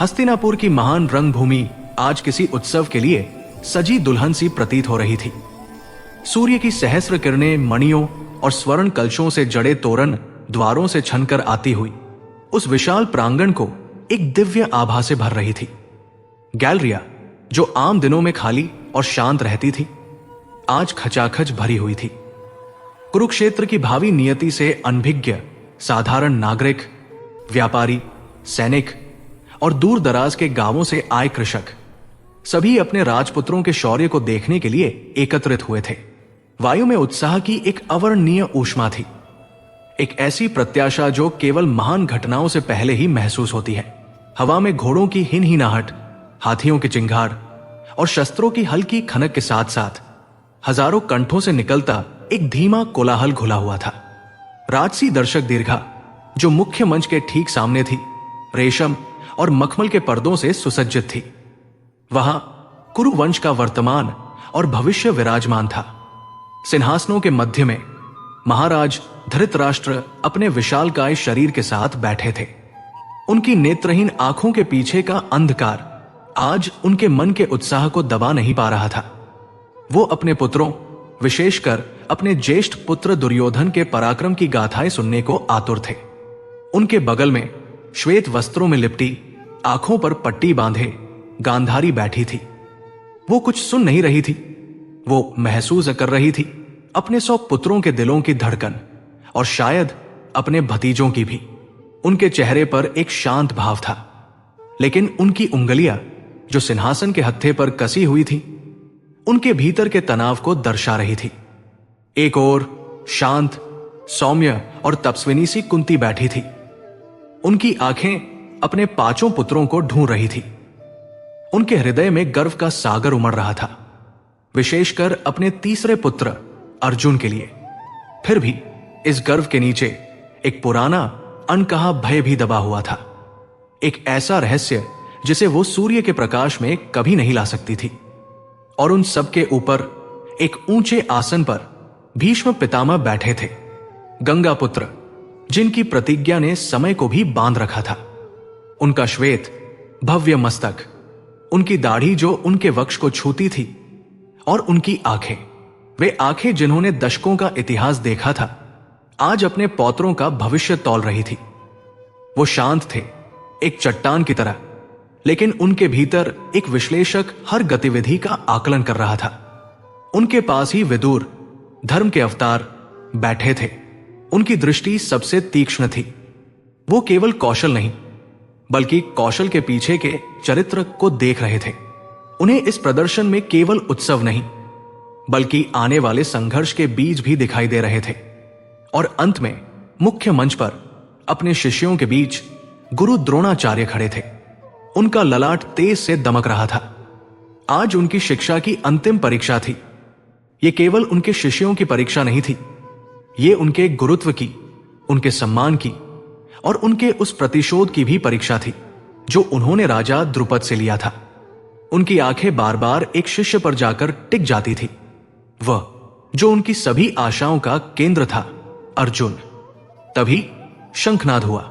हस्तिनापुर की महान रंगभूमि आज किसी उत्सव के लिए सजी दुल्हन सी प्रतीत हो रही थी। सूर्य की सहस्र किरणें मणियों और स्वर्ण कलशों से जड़े तोरण द्वारों से छनकर आती हुई उस विशाल प्रांगण को एक दिव्य आभा से भर रही थी। गैलरिया, जो आम दिनों में खाली और शांत रहती थी, आज खचाखच भरी हुई थी। कुरुक्षेत्र की भावी नियति से अनभिज्ञ साधारण नागरिक, व्यापारी, सैनिक और दूर दराज के गांवों से आए कृषक सभी अपने राजपुत्रों के शौर्य को देखने के लिए एकत्रित हुए थे। वायु में उत्साह की एक अवर्णनीय ऊष्मा थी, एक ऐसी प्रत्याशा जो केवल महान घटनाओं से पहले ही महसूस होती है। हवा में घोड़ों की हिनहिनाहट, हाथियों की चिंगार और शस्त्रों की हल्की खनक के साथ साथ हजारों कंठों से निकलता एक धीमा कोलाहल घुला हुआ था। राजसी दर्शक दीर्घा, जो मुख्य मंच के ठीक सामने थी, रेशम और मखमल के पर्दों से सुसज्जित थी। वहां कुरु वंश का वर्तमान और भविष्य विराजमान था। सिंहासनों के मध्य में महाराज धृतराष्ट्र अपने विशालकाय शरीर के साथ बैठे थे। उनकी नेत्रहीन आंखों के पीछे का अंधकार आज उनके मन के उत्साह को दबा नहीं पा रहा था। वो अपने पुत्रों, विशेषकर अपने ज्येष्ठ पुत्र दुर्योधन के पराक्रम की गाथाएं सुनने को आतुर थे। उनके बगल में श्वेत वस्त्रों में लिपटी, आंखों पर पट्टी बांधे गांधारी बैठी थी। वो कुछ सुन नहीं रही थी, वो महसूस कर रही थी अपने 100 पुत्रों के दिलों की धड़कन और शायद अपने भतीजों की भी। उनके चेहरे पर एक शांत भाव था, लेकिन उनकी उंगलियां जो सिंहासन के हत्थे पर कसी हुई थी, उनके भीतर के तनाव को दर्शा रही थी। एक ओर शांत, सौम्य और तपस्विनी सी कुंती बैठी थी। उनकी आंखें अपने 5 पुत्रों को ढूंढ रही थी। उनके हृदय में गर्व का सागर उमड़ रहा था, विशेषकर अपने तीसरे पुत्र अर्जुन के लिए। फिर भी इस गर्व के नीचे एक पुराना अनकहा भय भी दबा हुआ था, एक ऐसा रहस्य जिसे वो सूर्य के प्रकाश में कभी नहीं ला सकती थी। और उन सबके ऊपर एक ऊंचे आसन पर भीष्म पितामह बैठे थे, गंगा पुत्र, जिनकी प्रतिज्ञा ने समय को भी बांध रखा था। उनका श्वेत भव्य मस्तक, उनकी दाढ़ी जो उनके वक्ष को छूती थी, और उनकी आंखें, वे आंखें जिन्होंने दशकों का इतिहास देखा था, आज अपने पौत्रों का भविष्य तौल रही थी। वो शांत थे, एक चट्टान की तरह, लेकिन उनके भीतर एक विश्लेषक हर गतिविधि का आकलन कर रहा था। उनके पास ही विदुर, धर्म के अवतार, बैठे थे। उनकी दृष्टि सबसे तीक्ष्ण थी। वो केवल कौशल नहीं, बल्कि कौशल के पीछे के चरित्र को देख रहे थे। उन्हें इस प्रदर्शन में केवल उत्सव नहीं, बल्कि आने वाले संघर्ष के बीज भी दिखाई दे रहे थे। और अंत में मुख्य मंच पर अपने शिष्यों के बीच गुरु द्रोणाचार्य खड़े थे। उनका ललाट तेज से दमक रहा था। आज उनकी शिक्षा की अंतिम परीक्षा थी। यह केवल उनके शिष्यों की परीक्षा नहीं थी, ये उनके गुरुत्व की, उनके सम्मान की और उनके उस प्रतिशोध की भी परीक्षा थी जो उन्होंने राजा द्रुपद से लिया था। उनकी आंखें बार बार एक शिष्य पर जाकर टिक जाती थी, वह जो उनकी सभी आशाओं का केंद्र था, अर्जुन। तभी शंखनाद हुआ,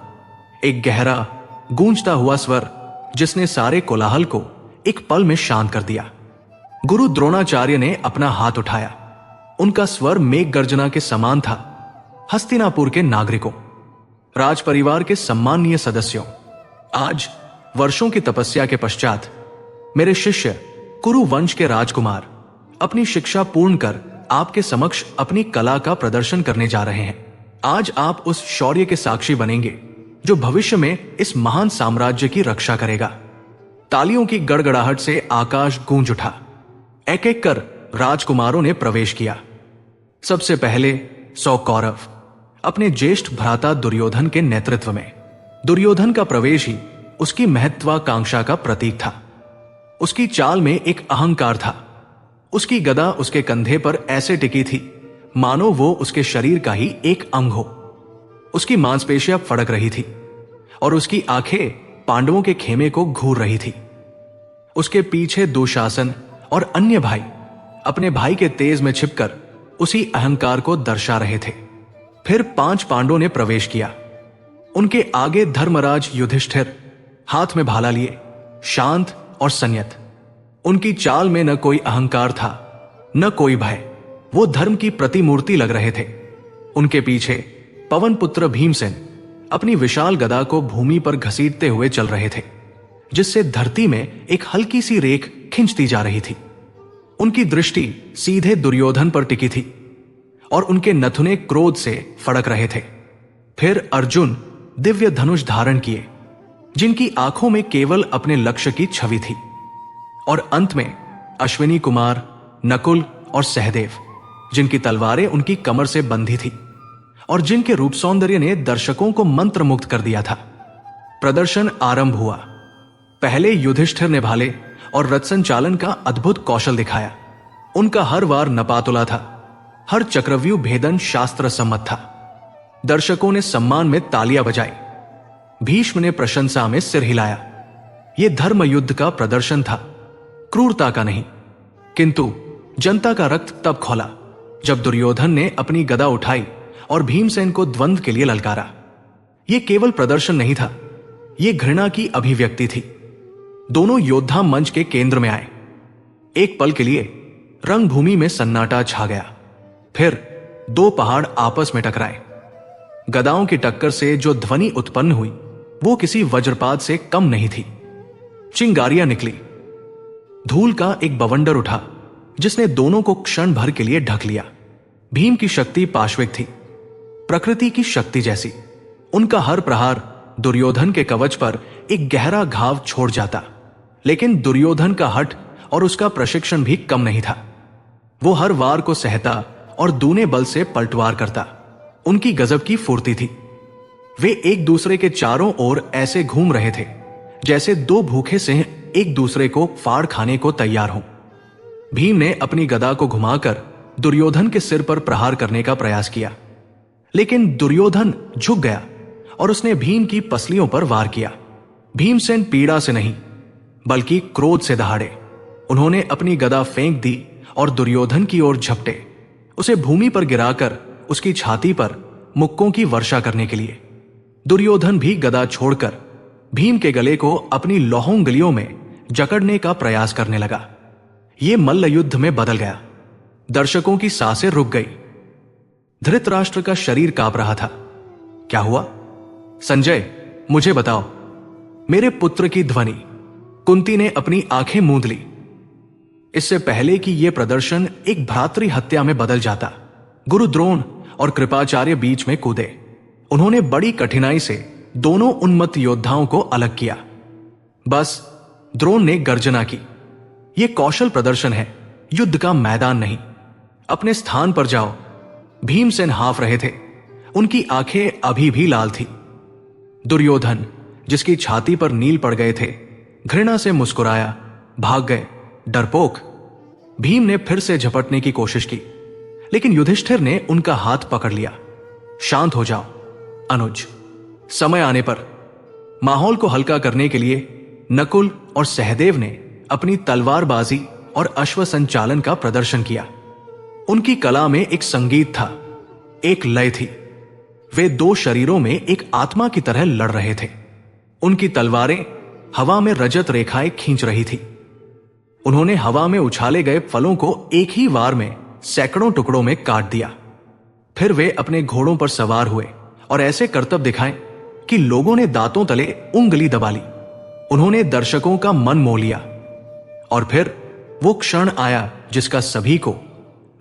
एक गहरा गूंजता हुआ स्वर जिसने सारे कोलाहल को एक पल में शांत कर दिया। गुरु द्रोणाचार्य ने अपना हाथ उठाया। उनका स्वर मेघ गर्जना के समान था। हस्तिनापुर के नागरिकों, राज परिवार के सम्माननीय सदस्यों, आज वर्षों की तपस्या के पश्चात मेरे शिष्य कुरु वंश के राजकुमार अपनी शिक्षा पूर्ण कर आपके समक्ष अपनी कला का प्रदर्शन करने जा रहे हैं। आज आप उस शौर्य के साक्षी बनेंगे जो भविष्य में इस महान साम्राज्य की रक्षा करेगा। तालियों की गड़गड़ाहट से आकाश गूंज उठा। एक एक कर राजकुमारों ने प्रवेश किया। सबसे पहले 100 कौरव अपने ज्येष्ठ भ्राता दुर्योधन के नेतृत्व में। दुर्योधन का प्रवेश ही उसकी महत्वाकांक्षा का प्रतीक था। उसकी चाल में एक अहंकार था। उसकी गदा उसके कंधे पर ऐसे टिकी थी मानो वो उसके शरीर का ही एक अंग हो। उसकी मांसपेशियां फड़क रही थी और उसकी आंखें पांडवों के खेमे को घूर रही थी। उसके पीछे दुशासन और अन्य भाई अपने भाई के तेज में छिपकर उसी अहंकार को दर्शा रहे थे। फिर 5 पांडवों ने प्रवेश किया। उनके आगे धर्मराज युधिष्ठिर, हाथ में भाला लिए, शांत और संयत। उनकी चाल में न कोई अहंकार था, न कोई भय। वो धर्म की प्रतिमूर्ति लग रहे थे। उनके पीछे पवन पुत्र भीमसेन अपनी विशाल गदा को भूमि पर घसीटते हुए चल रहे थे, जिससे धरती में एक हल्की सी रेख खिंचती जा रही थी। उनकी दृष्टि सीधे दुर्योधन पर टिकी थी और उनके नथुने क्रोध से फड़क रहे थे। फिर अर्जुन दिव्य धनुष धारण किए, जिनकी आंखों में केवल अपने लक्ष्य की छवि थी। और अंत में अश्विनी कुमार, नकुल और सहदेव, जिनकी तलवारें उनकी कमर से बंधी थी और जिनके रूप सौंदर्य ने दर्शकों को मंत्रमुग्ध कर दिया था। प्रदर्शन आरंभ हुआ। पहले युधिष्ठिर ने भाले और रथ संचालन का अद्भुत कौशल दिखाया। उनका हर वार नपातुला था, हर चक्रव्यूह भेदन शास्त्र सम्मत था। दर्शकों ने सम्मान में तालियां बजाई। भीष्म ने प्रशंसा में सिर हिलाया। यह धर्म युद्ध का प्रदर्शन था, क्रूरता का नहीं। किंतु जनता का रक्त तब खौला जब दुर्योधन ने अपनी गदा उठाई और भीमसेन को द्वंद्व के लिए ललकारा। यह केवल प्रदर्शन नहीं था, यह घृणा की अभिव्यक्ति थी। दोनों योद्धा मंच के केंद्र में आए। एक पल के लिए रंगभूमि में सन्नाटा छा गया। फिर दो पहाड़ आपस में टकराए। गदाओं की टक्कर से जो ध्वनि उत्पन्न हुई वो किसी वज्रपात से कम नहीं थी। चिंगारियां निकली। धूल का एक बवंडर उठा जिसने दोनों को क्षण भर के लिए ढक लिया। भीम की शक्ति पाश्विक थी, प्रकृति की शक्ति जैसी। उनका हर प्रहार दुर्योधन के कवच पर एक गहरा घाव छोड़ जाता। लेकिन दुर्योधन का हठ और उसका प्रशिक्षण भी कम नहीं था। वो हर वार को सहता और दूने बल से पलटवार करता। उनकी गजब की फुर्ती थी। वे एक दूसरे के चारों ओर ऐसे घूम रहे थे जैसे दो भूखे सिंह एक दूसरे को फाड़ खाने को तैयार हों। भीम ने अपनी गदा को घुमाकर दुर्योधन के सिर पर प्रहार करने का प्रयास किया, लेकिन दुर्योधन झुक गया और उसने भीम की पसलियों पर वार किया। भीमसेन पीड़ा से नहीं बल्कि क्रोध से दहाड़े। उन्होंने अपनी गदा फेंक दी और दुर्योधन की ओर झपटे, उसे भूमि पर गिराकर उसकी छाती पर मुक्कों की वर्षा करने के लिए। दुर्योधन भी गदा छोड़कर भीम के गले को अपनी लौह उंगलियों में जकड़ने का प्रयास करने लगा। यह मल्ल युद्ध में बदल गया। दर्शकों की सांसें रुक गई। धृतराष्ट्र का शरीर कांप रहा था। क्या हुआ? संजय, मुझे बताओ। मेरे पुत्र की ध्वनि। कुंती ने अपनी आंखें मूंद ली। इससे पहले कि यह प्रदर्शन एक भ्रातृ हत्या में बदल जाता, गुरु द्रोण और कृपाचार्य बीच में कूदे। उन्होंने बड़ी कठिनाई से दोनों उन्मत्त योद्धाओं को अलग किया। बस द्रोण ने गर्जना की, यह कौशल प्रदर्शन है, युद्ध का मैदान नहीं। अपने स्थान पर जाओ। भीमसेन हाँफ रहे थे। उनकी आंखें अभी भी लाल थी। दुर्योधन, जिसकी छाती पर नील पड़ गए थे, घृणा से मुस्कुराया। भाग गए, डरपोक। भीम ने फिर से झपटने की कोशिश की, लेकिन युधिष्ठिर ने उनका हाथ पकड़ लिया। शांत हो जाओ अनुज। समय आने पर। माहौल को हल्का करने के लिए नकुल और सहदेव ने अपनी तलवारबाजी और अश्व संचालन का प्रदर्शन किया। उनकी कला में एक संगीत था, एक लय थी। वे दो शरीरों में एक आत्मा की तरह लड़ रहे थे। उनकी तलवारें हवा में रजत रेखाएं खींच रही थी। उन्होंने हवा में उछाले गए फलों को एक ही वार में सैकड़ों टुकड़ों में काट दिया। फिर वे अपने घोड़ों पर सवार हुए और ऐसे करतब दिखाए कि लोगों ने दांतों तले उंगली दबा ली। उन्होंने दर्शकों का मन मोह लिया। और फिर वो क्षण आया जिसका सभी को,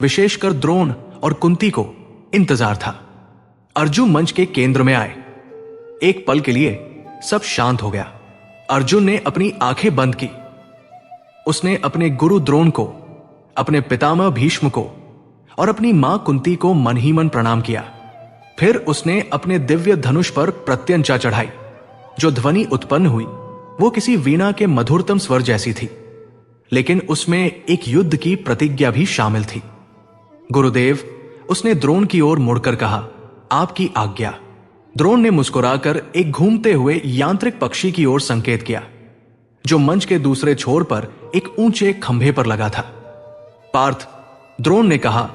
विशेषकर द्रोण और कुंती को, इंतजार था। अर्जुन मंच के केंद्र में आए। एक पल के लिए सब शांत हो गया। अर्जुन ने अपनी आंखें बंद की। उसने अपने गुरु द्रोण को, अपने पितामह भीष्म को और अपनी मां कुंती को मन ही मन प्रणाम किया। फिर उसने अपने दिव्य धनुष पर प्रत्यंचा चढ़ाई। जो ध्वनि उत्पन्न हुई वो किसी वीणा के मधुरतम स्वर जैसी थी, लेकिन उसमें एक युद्ध की प्रतिज्ञा भी शामिल थी। गुरुदेव, उसने द्रोण की ओर मुड़कर कहा, आपकी आज्ञा। द्रोण ने मुस्कुराकर एक घूमते हुए यांत्रिक पक्षी की ओर संकेत किया, जो मंच के दूसरे छोर पर एक ऊंचे खंभे पर लगा था। पार्थ, द्रोण ने कहा,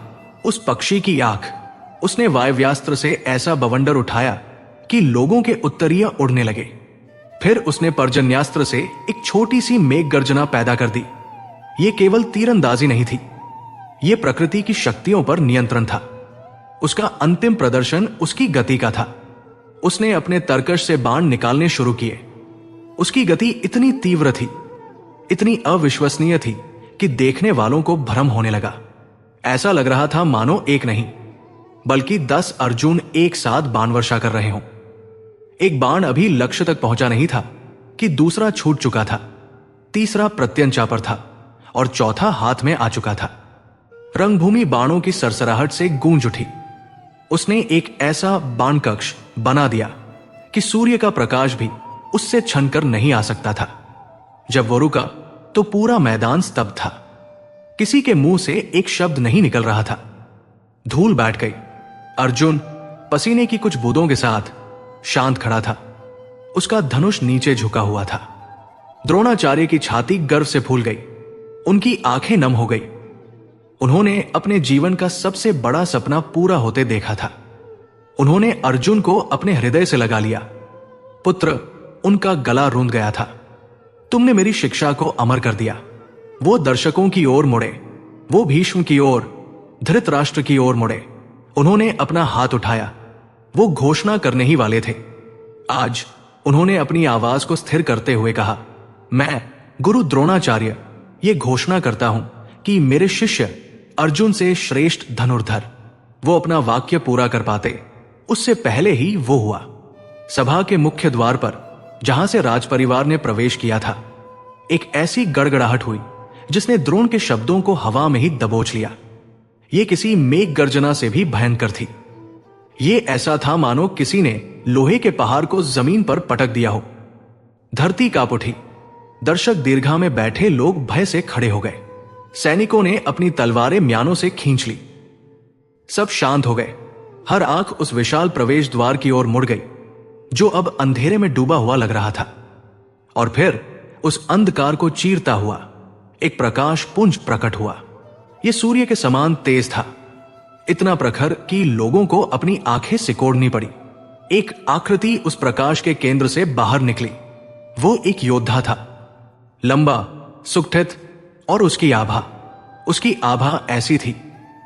उस पक्षी की आंख। उसने वायव्यास्त्र से ऐसा बवंडर उठाया कि लोगों के उत्तरीय उड़ने लगे। फिर उसने पर्जन्यास्त्र से एक छोटी सी मेघ गर्जना पैदा कर दी। ये केवल तीरंदाजी नहीं थी, ये प्रकृति की शक्तियों पर नियंत्रण था। उसका अंतिम प्रदर्शन उसकी गति का था। उसने अपने तरकश से बाण निकालने शुरू किए। उसकी गति इतनी तीव्र थी, इतनी अविश्वसनीय थी कि देखने वालों को भ्रम होने लगा। ऐसा लग रहा था मानो एक नहीं बल्कि 10 अर्जुन एक साथ बाण वर्षा कर रहे हों। एक बाण अभी लक्ष्य तक पहुंचा नहीं था कि दूसरा छूट चुका था, तीसरा प्रत्यंचा पर था और चौथा हाथ में आ चुका था। रंगभूमि बाणों की सरसराहट से गूंज उठी। उसने एक ऐसा बाण कक्ष बना दिया कि सूर्य का प्रकाश भी उससे छनकर नहीं आ सकता था। जब वो रुका तो पूरा मैदान स्तब्ध था। किसी के मुंह से एक शब्द नहीं निकल रहा था। धूल बैठ गई। अर्जुन पसीने की कुछ बूंदों के साथ शांत खड़ा था। उसका धनुष नीचे झुका हुआ था। द्रोणाचार्य की छाती गर्व से फूल गई। उनकी आंखें नम हो गई। उन्होंने अपने जीवन का सबसे बड़ा सपना पूरा होते देखा था। उन्होंने अर्जुन को अपने हृदय से लगा लिया। पुत्र, उनका गला रूंध गया था। तुमने मेरी शिक्षा को अमर कर दिया। वो दर्शकों की ओर मुड़े, वो भीष्म की ओर, धृतराष्ट्र की ओर मुड़े। उन्होंने अपना हाथ उठाया। वो घोषणा करने ही वाले थे। आज उन्होंने अपनी आवाज को स्थिर करते हुए कहा, मैं गुरु द्रोणाचार्य ये घोषणा करता हूं कि मेरे शिष्य अर्जुन से श्रेष्ठ धनुर्धर। वो अपना वाक्य पूरा कर पाते उससे पहले ही वो हुआ। सभा के मुख्य द्वार पर, जहां से राजपरिवार ने प्रवेश किया था, एक ऐसी गड़गड़ाहट हुई जिसने द्रोण के शब्दों को हवा में ही दबोच लिया। ये किसी मेघ गर्जना से भी भयंकर थी। ये ऐसा था मानो किसी ने लोहे के पहाड़ को जमीन पर पटक दिया हो। धरती कांप उठी। दर्शक दीर्घा में बैठे लोग भय से खड़े हो गए। सैनिकों ने अपनी तलवारें म्यानों से खींच ली। सब शांत हो गए। हर आंख उस विशाल प्रवेश द्वार की ओर मुड़ गई जो अब अंधेरे में डूबा हुआ लग रहा था। और फिर उस अंधकार को चीरता हुआ एक प्रकाश पुंज प्रकट हुआ। यह सूर्य के समान तेज था, इतना प्रखर कि लोगों को अपनी आंखें सिकोड़नी पड़ी। एक आकृति उस प्रकाश के केंद्र से बाहर निकली। वो एक योद्धा था, लंबा, सुगठित, और उसकी आभा ऐसी थी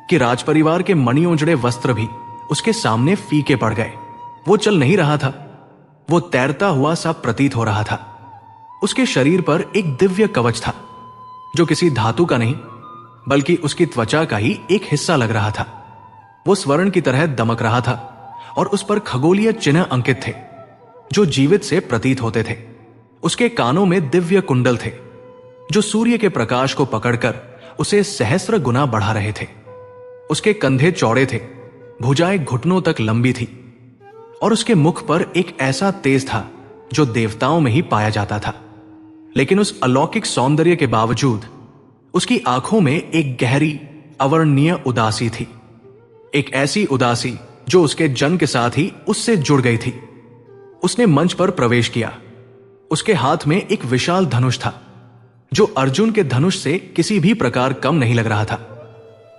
कि राजपरिवार के मणियों जड़े वस्त्र भी उसके सामने फीके पड़ गए। वो चल नहीं रहा था, वो तैरता हुआ सा प्रतीत हो रहा था। उसके शरीर पर एक दिव्य कवच था जो किसी धातु का नहीं बल्कि उसकी त्वचा का ही एक हिस्सा लग रहा था। वो स्वर्ण की तरह दमक रहा था और उस पर खगोलीय चिन्ह अंकित थे जो जीवित से प्रतीत होते थे। उसके कानों में दिव्य कुंडल थे जो सूर्य के प्रकाश को पकड़कर उसे सहस्र गुना बढ़ा रहे थे। उसके कंधे चौड़े थे, भुजाएं घुटनों तक लंबी थी और उसके मुख पर एक ऐसा तेज था जो देवताओं में ही पाया जाता था। लेकिन उस अलौकिक सौंदर्य के बावजूद उसकी आंखों में एक गहरी अवर्णनीय उदासी थी। एक ऐसी उदासी जो उसके जन्म के साथ ही उससे जुड़ गई थी। उसने मंच पर प्रवेश किया। उसके हाथ में एक विशाल धनुष था जो अर्जुन के धनुष से किसी भी प्रकार कम नहीं लग रहा था।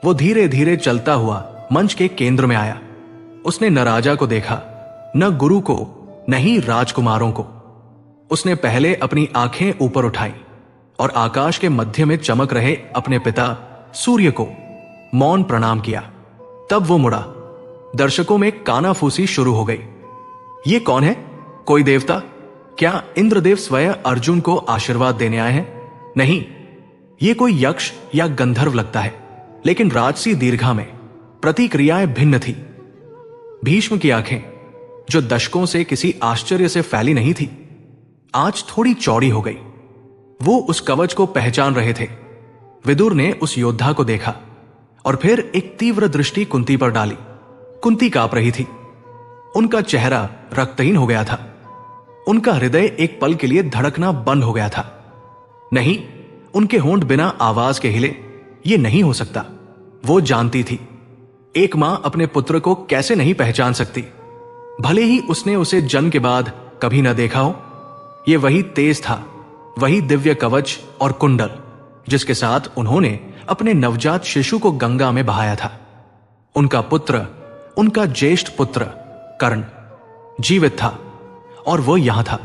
वो धीरे धीरे चलता हुआ मंच के केंद्र में आया। उसने न राजा को देखा, न गुरु को, न ही राजकुमारों को। उसने पहले अपनी आंखें ऊपर उठाई और आकाश के मध्य में चमक रहे अपने पिता सूर्य को मौन प्रणाम किया। तब वो मुड़ा। दर्शकों में कानाफूसी शुरू हो गई। ये कौन है? कोई देवता? क्या इंद्रदेव स्वयं अर्जुन को आशीर्वाद देने आए हैं? नहीं, ये कोई यक्ष या गंधर्व लगता है। लेकिन राजसी दीर्घा में प्रतिक्रियाएं भिन्न थी। भीष्म की आंखें, जो दशकों से किसी आश्चर्य से फैली नहीं थी, आज थोड़ी चौड़ी हो गई। वो उस कवच को पहचान रहे थे। विदुर ने उस योद्धा को देखा और फिर एक तीव्र दृष्टि कुंती पर डाली। कुंती कांप रही थी। उनका चेहरा रक्तहीन हो गया था। उनका हृदय एक पल के लिए धड़कना बंद हो गया था। नहीं, उनके होंठ बिना आवाज के हिले। ये नहीं हो सकता। वो जानती थी एक मां अपने पुत्र को कैसे नहीं पहचान सकती, भले ही उसने उसे जन्म के बाद कभी न देखा हो। ये वही तेज था, वही दिव्य कवच और कुंडल जिसके साथ उन्होंने अपने नवजात शिशु को गंगा में बहाया था। उनका पुत्र, उनका ज्येष्ठ पुत्र कर्ण जीवित था और वो यहां था।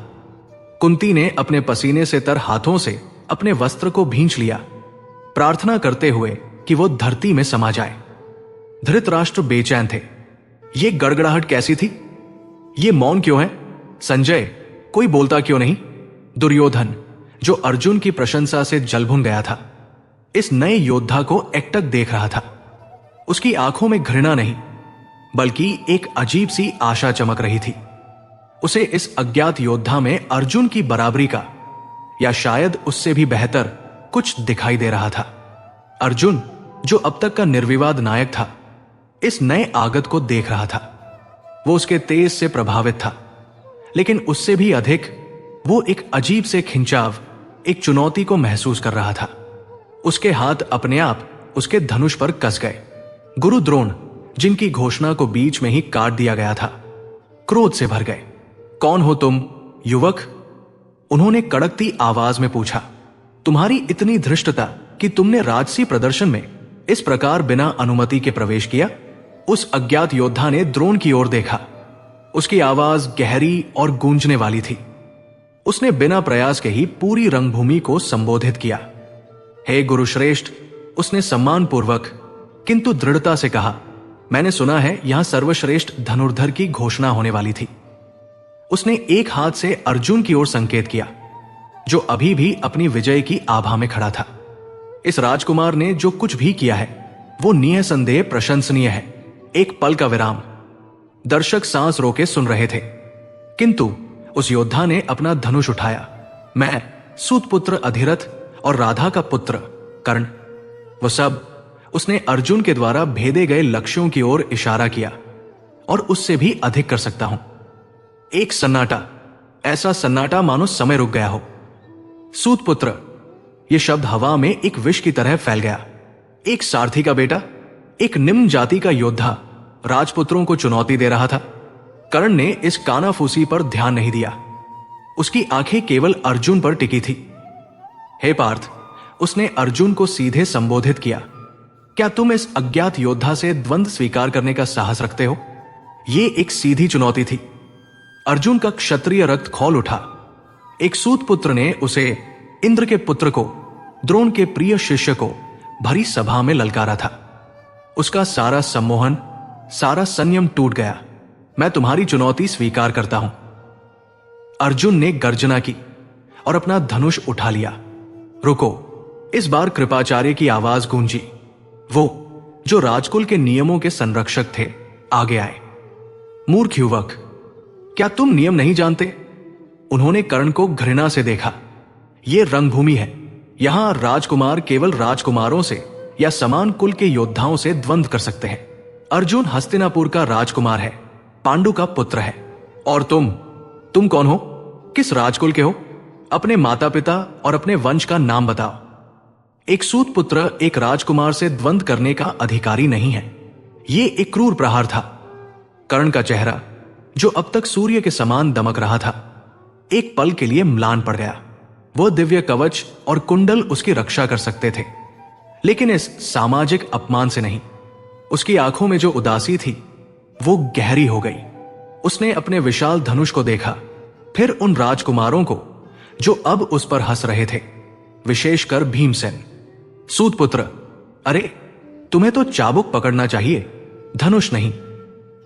कुंती ने अपने पसीने से तर हाथों से अपने वस्त्र को भींच लिया, प्रार्थना करते हुए कि वो धरती में समा जाए। धृतराष्ट्र बेचैन थे। ये गड़गड़ाहट कैसी थी? ये मौन क्यों है? संजय, कोई बोलता क्यों नहीं? दुर्योधन, जो अर्जुन की प्रशंसा से जलभुन गया था, इस नए योद्धा को एकटक देख रहा था। उसकी आंखों में घृणा नहीं, बल्कि एक अजीब सी आशा चमक रही थी। उसे इस अज्ञात योद्धा में अर्जुन की बराबरी का, या शायद उससे भी बेहतर कुछ दिखाई दे रहा था। अर्जुन, जो अब तक का निर्विवाद नायक था, इस नए आगत को देख रहा था। वो उसके तेज से प्रभावित था, लेकिन उससे भी अधिक वो एक अजीब से खिंचाव, एक चुनौती को महसूस कर रहा था। उसके हाथ अपने आप उसके धनुष पर कस गए। गुरु द्रोण, जिनकी घोषणा को बीच में ही काट दिया गया था, क्रोध से भर गए। कौन हो तुम, युवक? उन्होंने कड़कती आवाज में पूछा। तुम्हारी इतनी धृष्टता कि तुमने राजसी प्रदर्शन में इस प्रकार बिना अनुमति के प्रवेश किया? उस अज्ञात योद्धा ने द्रोण की ओर देखा। उसकी आवाज गहरी और गूंजने वाली थी। उसने बिना प्रयास के ही पूरी रंगभूमि को संबोधित किया। हे गुरुश्रेष्ठ, उसने सम्मानपूर्वक किंतु दृढ़ता से कहा, मैंने सुना है यहां सर्वश्रेष्ठ धनुर्धर की घोषणा होने वाली थी। उसने एक हाथ से अर्जुन की ओर संकेत किया, जो अभी भी अपनी विजय की आभा में खड़ा था। इस राजकुमार ने जो कुछ भी किया है वो निःसंदेह प्रशंसनीय है। एक पल का विराम। दर्शक सांस रोके सुन रहे थे, किंतु उस योद्धा ने अपना धनुष उठाया। मैं सूतपुत्र अधिरथ और राधा का पुत्र कर्ण, वो सब। उसने अर्जुन के द्वारा भेदे गए लक्ष्यों की ओर इशारा किया, और उससे भी अधिक कर सकता हूं। एक सन्नाटा, ऐसा सन्नाटा मानो समय रुक गया हो। सूतपुत्र, यह शब्द हवा में एक विष की तरह फैल गया। एक सारथी का बेटा, एक निम्न जाति का योद्धा राजपुत्रों को चुनौती दे रहा था। कर्ण ने इस कानाफूसी पर ध्यान नहीं दिया। उसकी आंखें केवल अर्जुन पर टिकी थी। हे पार्थ, उसने अर्जुन को सीधे संबोधित किया, क्या तुम इस अज्ञात योद्धा से द्वंद्व स्वीकार करने का साहस रखते हो? यह एक सीधी चुनौती थी। अर्जुन का क्षत्रिय रक्त खौल उठा। एक सूतपुत्र ने उसे, इंद्र के पुत्र को, द्रोण के प्रिय शिष्य को भरी सभा में ललकारा था। उसका सारा सम्मोहन, सारा संयम टूट गया। मैं तुम्हारी चुनौती स्वीकार करता हूं। अर्जुन ने गर्जना की और अपना धनुष उठा लिया। रुको, इस बार कृपाचार्य की आवाज गूंजी। वो जो राजकुल के नियमों के संरक्षक थे आगे आए। मूर्ख युवक, क्या तुम नियम नहीं जानते? उन्होंने कर्ण को घृणा से देखा। यह रंगभूमि है। यहां राजकुमार केवल राजकुमारों से या समान कुल के योद्धाओं से द्वंद्व कर सकते हैं। अर्जुन हस्तिनापुर का राजकुमार है, पांडु का पुत्र है। और तुम कौन हो? किस राजकुल के हो? अपने माता पिता और अपने वंश का नाम बताओ। एक सूतपुत्र एक राजकुमार से द्वंद्व करने का अधिकारी नहीं है। यह एक क्रूर प्रहार था। कर्ण का चेहरा, जो अब तक सूर्य के समान दमक रहा था, एक पल के लिए म्लान पड़ गया। वह दिव्य कवच और कुंडल उसकी रक्षा कर सकते थे, लेकिन इस सामाजिक अपमान से नहीं। उसकी आंखों में जो उदासी थी वो गहरी हो गई। उसने अपने विशाल धनुष को देखा, फिर उन राजकुमारों को जो अब उस पर हंस रहे थे, विशेषकर भीमसेन। सूतपुत्र, अरे तुम्हें तो चाबुक पकड़ना चाहिए, धनुष नहीं।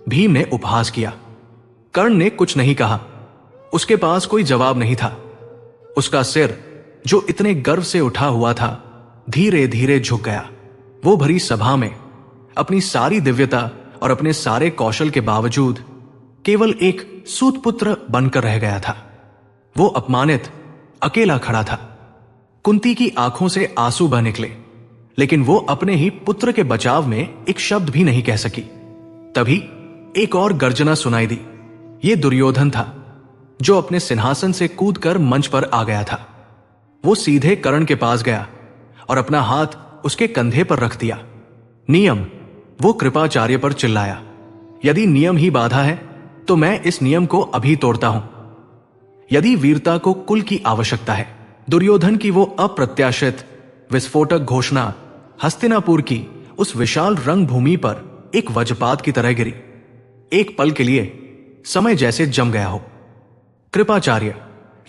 भीम ने उपहास किया। कर्ण ने कुछ नहीं कहा। उसके पास कोई जवाब नहीं था। उसका सिर, जो इतने गर्व से उठा हुआ था, धीरे धीरे झुक गया। वो भरी सभा में अपनी सारी दिव्यता और अपने सारे कौशल के बावजूद केवल एक सूतपुत्र बनकर रह गया था। वो अपमानित, अकेला खड़ा था। कुंती की आंखों से आंसू बह निकले, लेकिन वो अपने ही पुत्र के बचाव में एक शब्द भी नहीं कह सकी। तभी एक और गर्जना सुनाई दी। ये दुर्योधन था, जो अपने सिंहासन से कूदकर मंच पर आ गया था। वो सीधे कर्ण के पास गया और अपना हाथ उसके कंधे पर रख दिया। नियम, वो कृपाचार्य पर चिल्लाया। यदि नियम ही बाधा है तो मैं इस नियम को अभी तोड़ता हूं। यदि वीरता को कुल की आवश्यकता है, दुर्योधन की वो अप्रत्याशित विस्फोटक घोषणा हस्तिनापुर की उस विशाल रंगभूमि पर एक वज्रपात की तरह गिरी। एक पल के लिए समय जैसे जम गया हो। कृपाचार्य,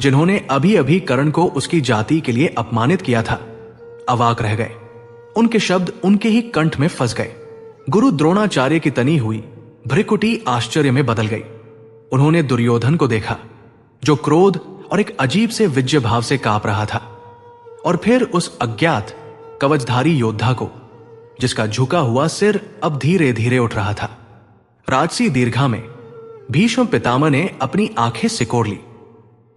जिन्होंने अभी अभी कर्ण को उसकी जाति के लिए अपमानित किया था, अवाक रह गए। उनके शब्द उनके ही कंठ में फंस गए। गुरु द्रोणाचार्य की तनी हुई भ्रिकुटी आश्चर्य में बदल गई। उन्होंने दुर्योधन को देखा, जो क्रोध और एक अजीब से विज्य भाव से कांप रहा था, और फिर उस अज्ञात कवचधारी योद्धा को, जिसका झुका हुआ सिर अब धीरे धीरे उठ रहा था। राजसी दीर्घा में भीष्म पितामह ने अपनी आंखें सिकोड़ ली।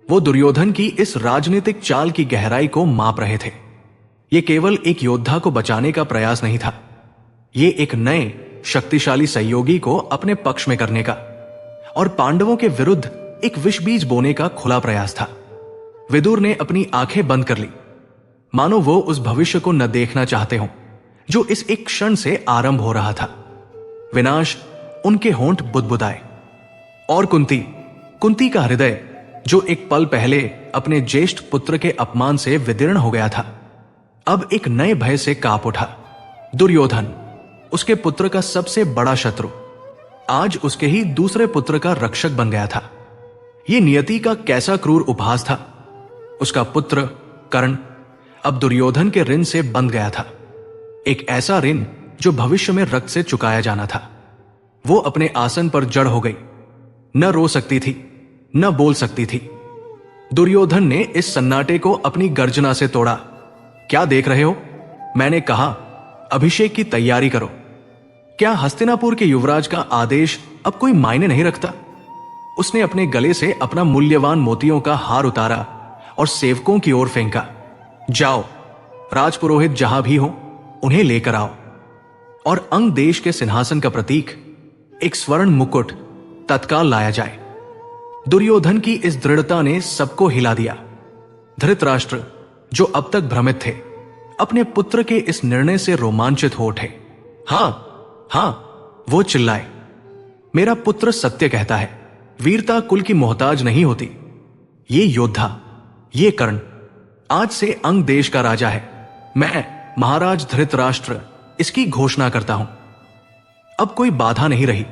वो दुर्योधन की इस राजनीतिक चाल की गहराई को माप रहे थे। ये केवल एक योद्धा को बचाने का प्रयास नहीं था, ये एक नए शक्तिशाली सहयोगी को अपने पक्ष में करने का और पांडवों के विरुद्ध एक विष बीज बोने का खुला प्रयास था। विदुर ने अपनी आंखें बंद कर ली, मानो वो उस भविष्य को न देखना चाहते हों जो इस एक क्षण से आरंभ हो रहा था। विनाश उनके होंठ बुदबुदाए। और कुंती का हृदय, जो एक पल पहले अपने ज्येष्ठ पुत्र के अपमान से विदीर्ण हो गया था, अब एक नए भय से कांप उठा। दुर्योधन, उसके पुत्र का सबसे बड़ा शत्रु, आज उसके ही दूसरे पुत्र का रक्षक बन गया था। यह नियति का कैसा क्रूर उपहास था। उसका पुत्र कर्ण अब दुर्योधन के ऋण से बंध गया था, एक ऐसा ऋण जो भविष्य में रक्त से चुकाया जाना था। वो अपने आसन पर जड़ हो गई, न रो सकती थी, न बोल सकती थी। दुर्योधन ने इस सन्नाटे को अपनी गर्जना से तोड़ा। क्या देख रहे हो? मैंने कहा, अभिषेक की तैयारी करो। क्या हस्तिनापुर के युवराज का आदेश अब कोई मायने नहीं रखता? उसने अपने गले से अपना मूल्यवान मोतियों का हार उतारा और सेवकों की ओर फेंका। जाओ, राजपुरोहित जहां भी हो, उन्हें लेकर आओ। और अंग देश के सिंहासन का प्रतीक, एक स्वर्ण मुकुट, तत्काल लाया जाए। दुर्योधन की इस दृढ़ता ने सबको हिला दिया। धृतराष्ट्र, जो अब तक भ्रमित थे, अपने पुत्र के इस निर्णय से रोमांचित हो उठे। हां हां, वो चिल्लाए, मेरा पुत्र सत्य कहता है, वीरता कुल की मोहताज नहीं होती। ये योद्धा, ये कर्ण आज से अंग देश का राजा है। मैं महाराज धृतराष्ट्र इसकी घोषणा करता हूं। अब कोई बाधा नहीं रही।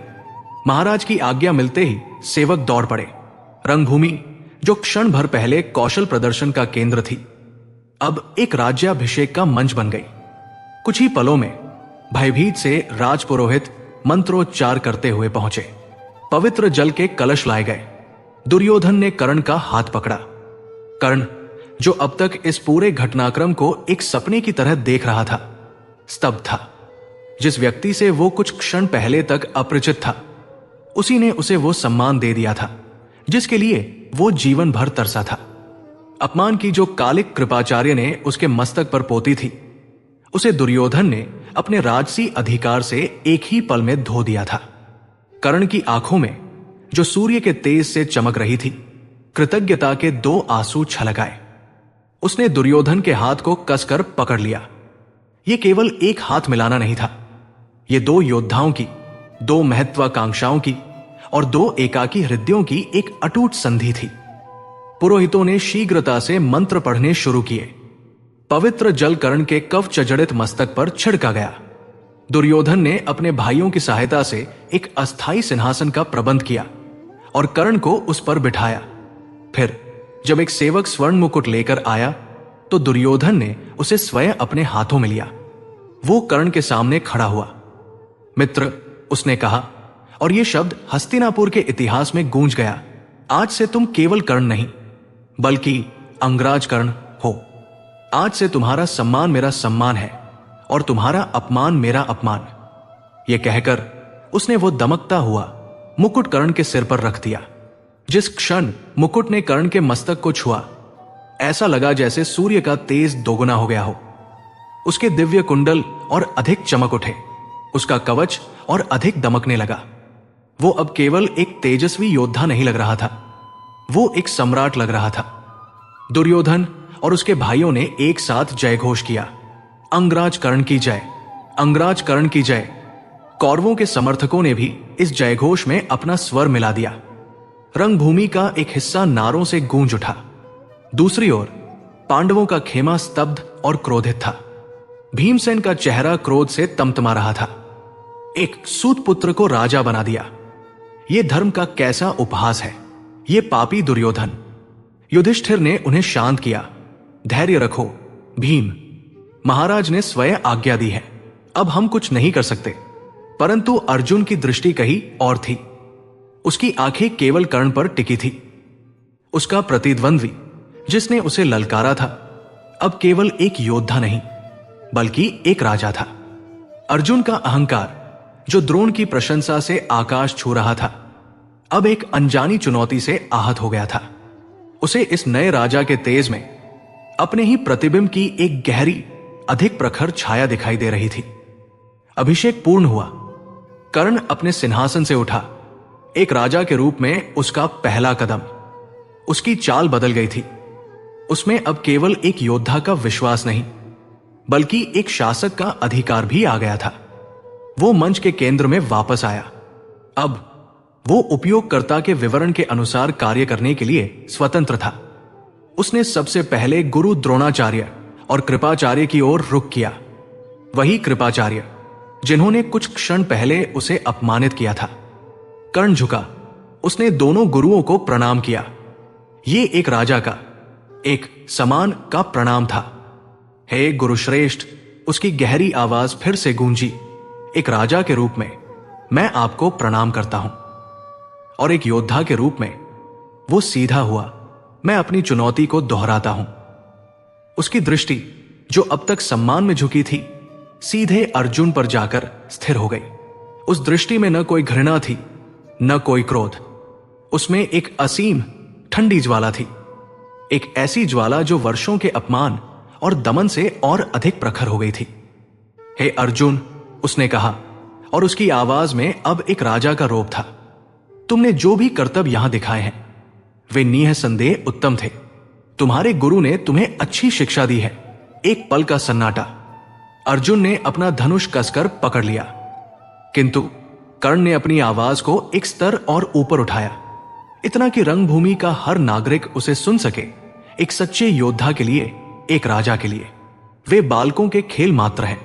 महाराज की आज्ञा मिलते ही सेवक दौड़ पड़े। रंगभूमि, जो क्षण भर पहले कौशल प्रदर्शन का केंद्र थी, अब एक राज्याभिषेक का मंच बन गई। कुछ ही पलों में भयभीत से राजपुरोहित मंत्रोच्चार करते हुए पहुंचे। पवित्र जल के कलश लाए गए। दुर्योधन ने कर्ण का हाथ पकड़ा। कर्ण, जो अब तक इस पूरे घटनाक्रम को एक सपने की तरह देख रहा था, स्तब्ध था। जिस व्यक्ति से वो कुछ क्षण पहले तक अपरिचित था, उसी ने उसे वो सम्मान दे दिया था जिसके लिए वो जीवन भर तरसा था। अपमान की जो कालिक कृपाचार्य ने उसके मस्तक पर पोती थी, उसे दुर्योधन ने अपने राजसी अधिकार से एक ही पल में धो दिया था। कर्ण की आंखों में, जो सूर्य के तेज से चमक रही थी, कृतज्ञता के 2 आंसू छलक आए। उसने दुर्योधन के हाथ को कसकर पकड़ लिया। यह केवल एक हाथ मिलाना नहीं था, यह 2 योद्धाओं की, 2 महत्वाकांक्षाओं की और 2 एकाकी हृदयों की एक अटूट संधि थी। पुरोहितों ने शीघ्रता से मंत्र पढ़ने शुरू किए। पवित्र जल कर्ण के कवच जड़ित मस्तक पर छिड़का गया। दुर्योधन ने अपने भाइयों की सहायता से एक अस्थायी सिंहासन का प्रबंध किया और कर्ण को उस पर बिठाया। फिर जब एक सेवक स्वर्ण मुकुट लेकर आया, तो दुर्योधन ने उसे स्वयं अपने हाथों में लिया। वो कर्ण के सामने खड़ा हुआ। मित्र, उसने कहा, और यह शब्द हस्तिनापुर के इतिहास में गूंज गया, आज से तुम केवल कर्ण नहीं, बल्कि अंगराज कर्ण हो। आज से तुम्हारा सम्मान मेरा सम्मान है और तुम्हारा अपमान मेरा अपमान। यह कहकर उसने वो दमकता हुआ मुकुट कर्ण के सिर पर रख दिया। जिस क्षण मुकुट ने कर्ण के मस्तक को छुआ, ऐसा लगा जैसे सूर्य का तेज दोगुना हो गया हो। उसके दिव्य कुंडल और अधिक चमक उठे, उसका कवच और अधिक दमकने लगा। वो अब केवल एक तेजस्वी योद्धा नहीं लग रहा था, वो एक सम्राट लग रहा था। दुर्योधन और उसके भाइयों ने एक साथ जयघोष किया, अंगराज कर्ण की जय, अंगराज कर्ण की जय। कौरवों के समर्थकों ने भी इस जयघोष में अपना स्वर मिला दिया। रंगभूमि का एक हिस्सा नारों से गूंज उठा। दूसरी ओर पांडवों का खेमा स्तब्ध और क्रोधित था। भीमसेन का चेहरा क्रोध से तमतमा रहा था। एक सूत पुत्र को राजा बना दिया। यह धर्म का कैसा उपहास है, यह पापी दुर्योधन। युधिष्ठिर ने उन्हें शांत किया। धैर्य रखो भीम, महाराज ने स्वयं आज्ञा दी है, अब हम कुछ नहीं कर सकते। परंतु अर्जुन की दृष्टि कहीं और थी। उसकी आंखें केवल कर्ण पर टिकी थी। उसका प्रतिद्वंद्वी जिसने उसे ललकारा था अब केवल एक योद्धा नहीं बल्कि एक राजा था। अर्जुन का अहंकार जो द्रोण की प्रशंसा से आकाश छू रहा था अब एक अनजानी चुनौती से आहत हो गया था। उसे इस नए राजा के तेज में अपने ही प्रतिबिंब की एक गहरी अधिक प्रखर छाया दिखाई दे रही थी। अभिषेक पूर्ण हुआ। कर्ण अपने सिंहासन से उठा। एक राजा के रूप में उसका पहला कदम। उसकी चाल बदल गई थी। उसमें अब केवल एक योद्धा का विश्वास नहीं बल्कि एक शासक का अधिकार भी आ गया था। वो मंच के केंद्र में वापस आया। अब वो उपयोगकर्ता के विवरण के अनुसार कार्य करने के लिए स्वतंत्र था। उसने सबसे पहले गुरु द्रोणाचार्य और कृपाचार्य की ओर रुख किया। वही कृपाचार्य जिन्होंने कुछ क्षण पहले उसे अपमानित किया था। कर्ण झुका। उसने दोनों गुरुओं को प्रणाम किया। ये एक राजा का, एक समान का प्रणाम था। हे गुरुश्रेष्ठ, उसकी गहरी आवाज फिर से गूंजी। एक राजा के रूप में मैं आपको प्रणाम करता हूं। और एक योद्धा के रूप में वो सीधा हुआ। मैं अपनी चुनौती को दोहराता हूं। उसकी दृष्टि जो अब तक सम्मान में झुकी थी सीधे अर्जुन पर जाकर स्थिर हो गई। उस दृष्टि में न कोई घृणा थी न कोई क्रोध। उसमें एक असीम ठंडी ज्वाला थी। एक ऐसी ज्वाला जो वर्षों के अपमान और दमन से और अधिक प्रखर हो गई थी। हे अर्जुन, उसने कहा और उसकी आवाज में अब एक राजा का रोब था। तुमने जो भी कर्तव्य यहां दिखाए हैं वे निःसंदेह उत्तम थे। तुम्हारे गुरु ने तुम्हें अच्छी शिक्षा दी है। एक पल का सन्नाटा। अर्जुन ने अपना धनुष कसकर पकड़ लिया किंतु कर्ण ने अपनी आवाज को एक स्तर और ऊपर उठाया, इतना कि रंगभूमि का हर नागरिक उसे सुन सके। एक सच्चे योद्धा के लिए, एक राजा के लिए वे बालकों के खेल मात्र हैं।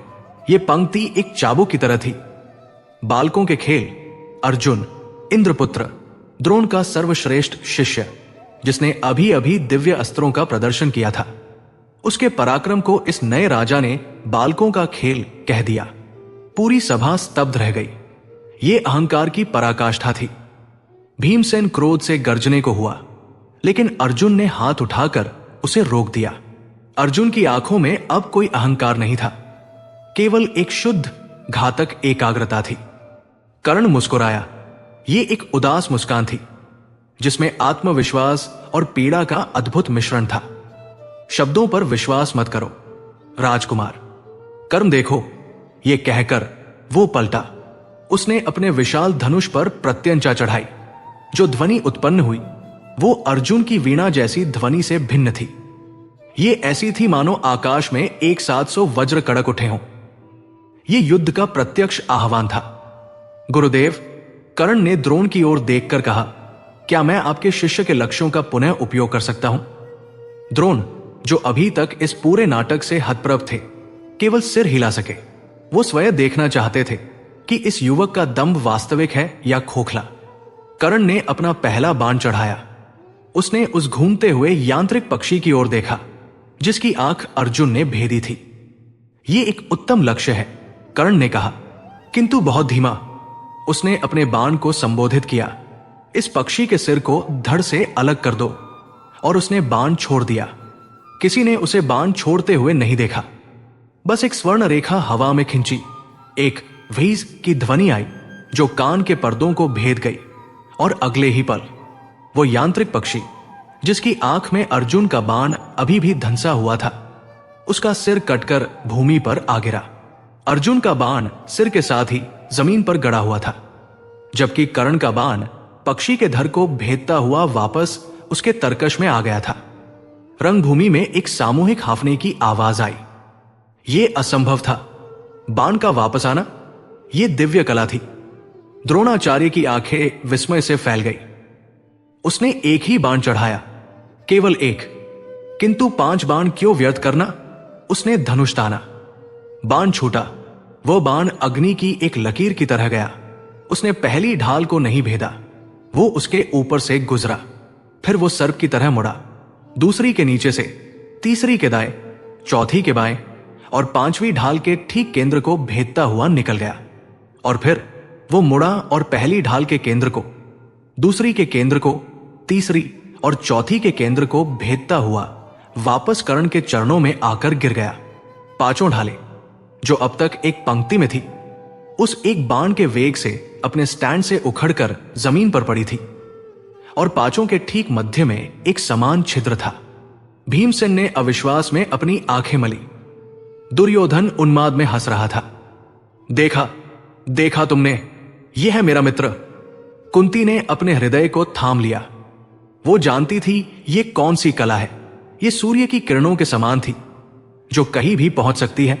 ये पंक्ति एक चाबुक की तरह थी। बालकों के खेल। अर्जुन, इंद्रपुत्र, द्रोण का सर्वश्रेष्ठ शिष्य जिसने अभी अभी दिव्य अस्त्रों का प्रदर्शन किया था, उसके पराक्रम को इस नए राजा ने बालकों का खेल कह दिया। पूरी सभा स्तब्ध रह गई। ये अहंकार की पराकाष्ठा थी। भीमसेन क्रोध से गर्जने को हुआ लेकिन अर्जुन ने हाथ उठाकर उसे रोक दिया। अर्जुन की आंखों में अब कोई अहंकार नहीं था, केवल एक शुद्ध घातक एकाग्रता थी। कर्ण मुस्कुराया। ये एक उदास मुस्कान थी जिसमें आत्मविश्वास और पीड़ा का अद्भुत मिश्रण था। शब्दों पर विश्वास मत करो राजकुमार, कर्म देखो। ये कहकर वो पलटा। उसने अपने विशाल धनुष पर प्रत्यंचा चढ़ाई। जो ध्वनि उत्पन्न हुई वो अर्जुन की वीणा जैसी ध्वनि से भिन्न थी। ये ऐसी थी मानो आकाश में एक साथ 100 वज्र कड़क उठे हों। ये युद्ध का प्रत्यक्ष आह्वान था। गुरुदेव, कर्ण ने द्रोण की ओर देखकर कहा, क्या मैं आपके शिष्य के लक्ष्यों का पुनः उपयोग कर सकता हूं? द्रोण, जो अभी तक इस पूरे नाटक से हतप्रभ थे, केवल सिर हिला सके। वो स्वयं देखना चाहते थे कि इस युवक का दंभ वास्तविक है या खोखला। कर्ण ने अपना पहला बाण चढ़ाया। उसने उस घूमते हुए यांत्रिक पक्षी की ओर देखा जिसकी आंख अर्जुन ने भेदी थी। ये एक उत्तम लक्ष्य है, कर्ण ने कहा, किंतु बहुत धीमा। उसने अपने बाण को संबोधित किया, इस पक्षी के सिर को धड़ से अलग कर दो। और उसने बाण छोड़ दिया। किसी ने उसे बाण छोड़ते हुए नहीं देखा। बस एक स्वर्ण रेखा हवा में खिंची। एक व्हीज की ध्वनि आई जो कान के पर्दों को भेद गई और अगले ही पल वो यांत्रिक पक्षी जिसकी आंख में अर्जुन का बाण अभी भी धंसा हुआ था, उसका सिर कटकर भूमि पर आ गिरा। अर्जुन का बाण सिर के साथ ही जमीन पर गड़ा हुआ था, जबकि कर्ण का बाण पक्षी के धड़ को भेदता हुआ वापस उसके तरकश में आ गया था। रंगभूमि में एक सामूहिक हाफने की आवाज आई। यह असंभव था। बाण का वापस आना, यह दिव्य कला थी। द्रोणाचार्य की आंखें विस्मय से फैल गई। उसने एक ही बाण चढ़ाया, केवल एक, किंतु 5 बाण क्यों व्यर्थ करना? उसने धनुष ताना। बाण छूटा। वह बाण अग्नि की एक लकीर की तरह गया। उसने पहली ढाल को नहीं भेदा, वो उसके ऊपर से गुजरा। फिर वो सर्प की तरह मुड़ा दूसरी के नीचे से, तीसरी के दाएं, चौथी के बाएं और पांचवी ढाल के ठीक केंद्र को भेदता हुआ निकल गया। और फिर वो मुड़ा और पहली ढाल के केंद्र को, दूसरी के केंद्र को, तीसरी और चौथी के केंद्र को भेदता हुआ वापस कर्ण के चरणों में आकर गिर गया। पांचों ढालें, जो अब तक एक पंक्ति में थी, उस एक बाण के वेग से अपने स्टैंड से उखड़कर जमीन पर पड़ी थी और पांचों के ठीक मध्य में एक समान छिद्र था। भीमसेन ने अविश्वास में अपनी आंखें मली। दुर्योधन उन्माद में हंस रहा था। देखा देखा तुमने, यह है मेरा मित्र। कुंती ने अपने हृदय को थाम लिया। वो जानती थी ये कौन सी कला है। ये सूर्य की किरणों के समान थी, जो कहीं भी पहुंच सकती है,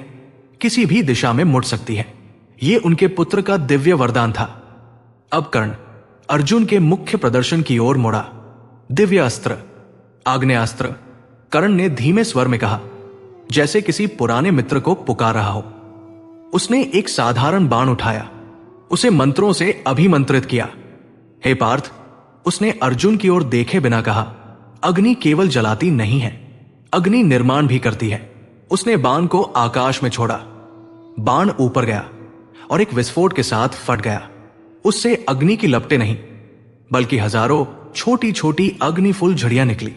किसी भी दिशा में मुड़ सकती है। ये उनके पुत्र का दिव्य वरदान था। अब कर्ण अर्जुन के मुख्य प्रदर्शन की ओर मुड़ा। दिव्य अस्त्र, आग्नेयास्त्र, कर्ण ने धीमे स्वर में कहा, जैसे किसी पुराने मित्र को पुकार रहा हो। उसने एक साधारण बाण उठाया, उसे मंत्रों से अभिमंत्रित किया। हे पार्थ, उसने अर्जुन की ओर देखे बिना कहा, अग्नि केवल जलाती नहीं है, अग्नि निर्माण भी करती है। उसने बाण को आकाश में छोड़ा। बाण ऊपर गया और एक विस्फोट के साथ फट गया। उससे अग्नि की लपटें नहीं, बल्कि हजारों छोटी छोटी अग्निफुल झड़ियां निकली,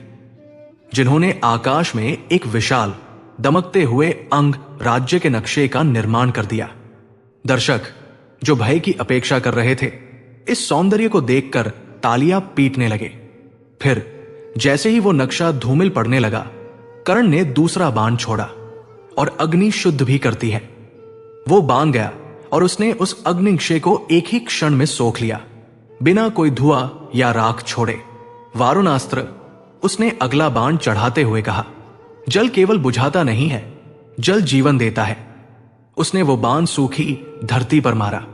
जिन्होंने आकाश में एक विशाल दमकते हुए अंग राज्य के नक्शे का निर्माण कर दिया। दर्शक, जो भय की अपेक्षा कर रहे थे, इस सौंदर्य को देखकर तालियां पीटने लगे। फिर जैसे ही वो नक्शा धूमिल पड़ने लगा, कर्ण ने दूसरा बाण छोड़ा और अग्नि शुद्ध भी करती है। वो बाण गया और उसने उस अग्निक्षय को एक ही क्षण में सोख लिया, बिना कोई धुआं या राख छोड़े। वारुणास्त्र, उसने अगला बाण चढ़ाते हुए कहा, जल केवल बुझाता नहीं है, जल जीवन देता है। उसने वो बाण सूखी धरती पर मारा।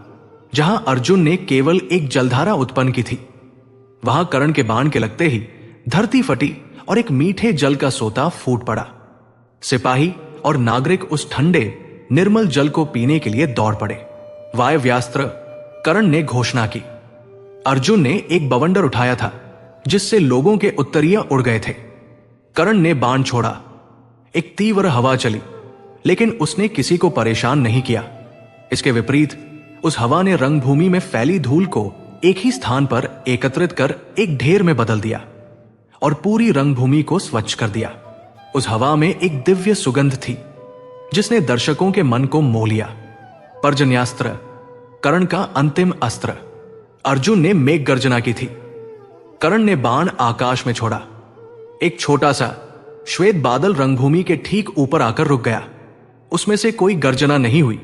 जहां अर्जुन ने केवल एक जलधारा उत्पन्न की थी, वहां कर्ण के बाण के लगते ही धरती फटी और एक मीठे जल का सोता फूट पड़ा। सिपाही और नागरिक उस ठंडे निर्मल जल को पीने के लिए दौड़ पड़े। वायव्यास्त्र, कर्ण ने घोषणा की। अर्जुन ने एक बवंडर उठाया था, जिससे लोगों के उत्तरीय उड़ गए थे। कर्ण ने बाण छोड़ा। एक तीव्र हवा चली, लेकिन उसने किसी को परेशान नहीं किया। इसके विपरीत उस हवा ने रंगभूमि में फैली धूल को एक ही स्थान पर एकत्रित कर एक ढेर में बदल दिया और पूरी रंगभूमि को स्वच्छ कर दिया। उस हवा में एक दिव्य सुगंध थी, जिसने दर्शकों के मन को मोह लिया। पर्जन्यास्त्र, कर्ण का अंतिम अस्त्र। अर्जुन ने मेघ गर्जना की थी। कर्ण ने बाण आकाश में छोड़ा। एक छोटा सा श्वेत बादल रंगभूमि के ठीक ऊपर आकर रुक गया। उसमें से कोई गर्जना नहीं हुई,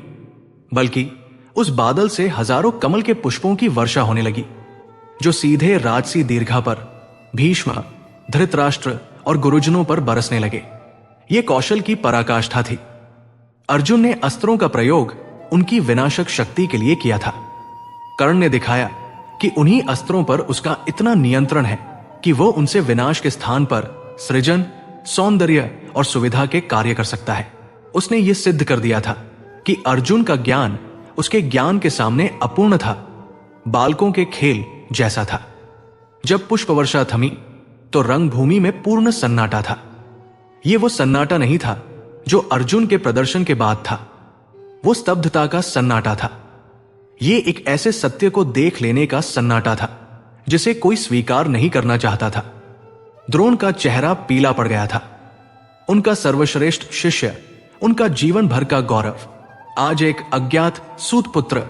बल्कि उस बादल से हजारों कमल के पुष्पों की वर्षा होने लगी, जो सीधे राजसी दीर्घा पर, भीष्म, धृतराष्ट्र और गुरुजनों पर बरसने लगे। ये कौशल की पराकाष्ठा थी। अर्जुन ने अस्त्रों का प्रयोग उनकी विनाशक शक्ति के लिए किया था। कर्ण ने दिखाया कि उन्हीं अस्त्रों पर उसका इतना नियंत्रण है कि वो उनसे विनाश के स्थान पर सृजन, सौंदर्य और सुविधा के कार्य कर सकता है। उसने यह सिद्ध कर दिया था कि अर्जुन का ज्ञान उसके ज्ञान के सामने अपूर्ण था, बालकों के खेल जैसा था। जब पुष्प वर्षा थमी तो रंगभूमि में पूर्ण सन्नाटा था। यह वो सन्नाटा नहीं था जो अर्जुन के प्रदर्शन के बाद था। वो स्तब्धता का सन्नाटा था। यह एक ऐसे सत्य को देख लेने का सन्नाटा था जिसे कोई स्वीकार नहीं करना चाहता था। द्रोण का चेहरा पीला पड़ गया था। उनका सर्वश्रेष्ठ शिष्य, उनका जीवन भर का गौरव, आज एक अज्ञात सूत पुत्र,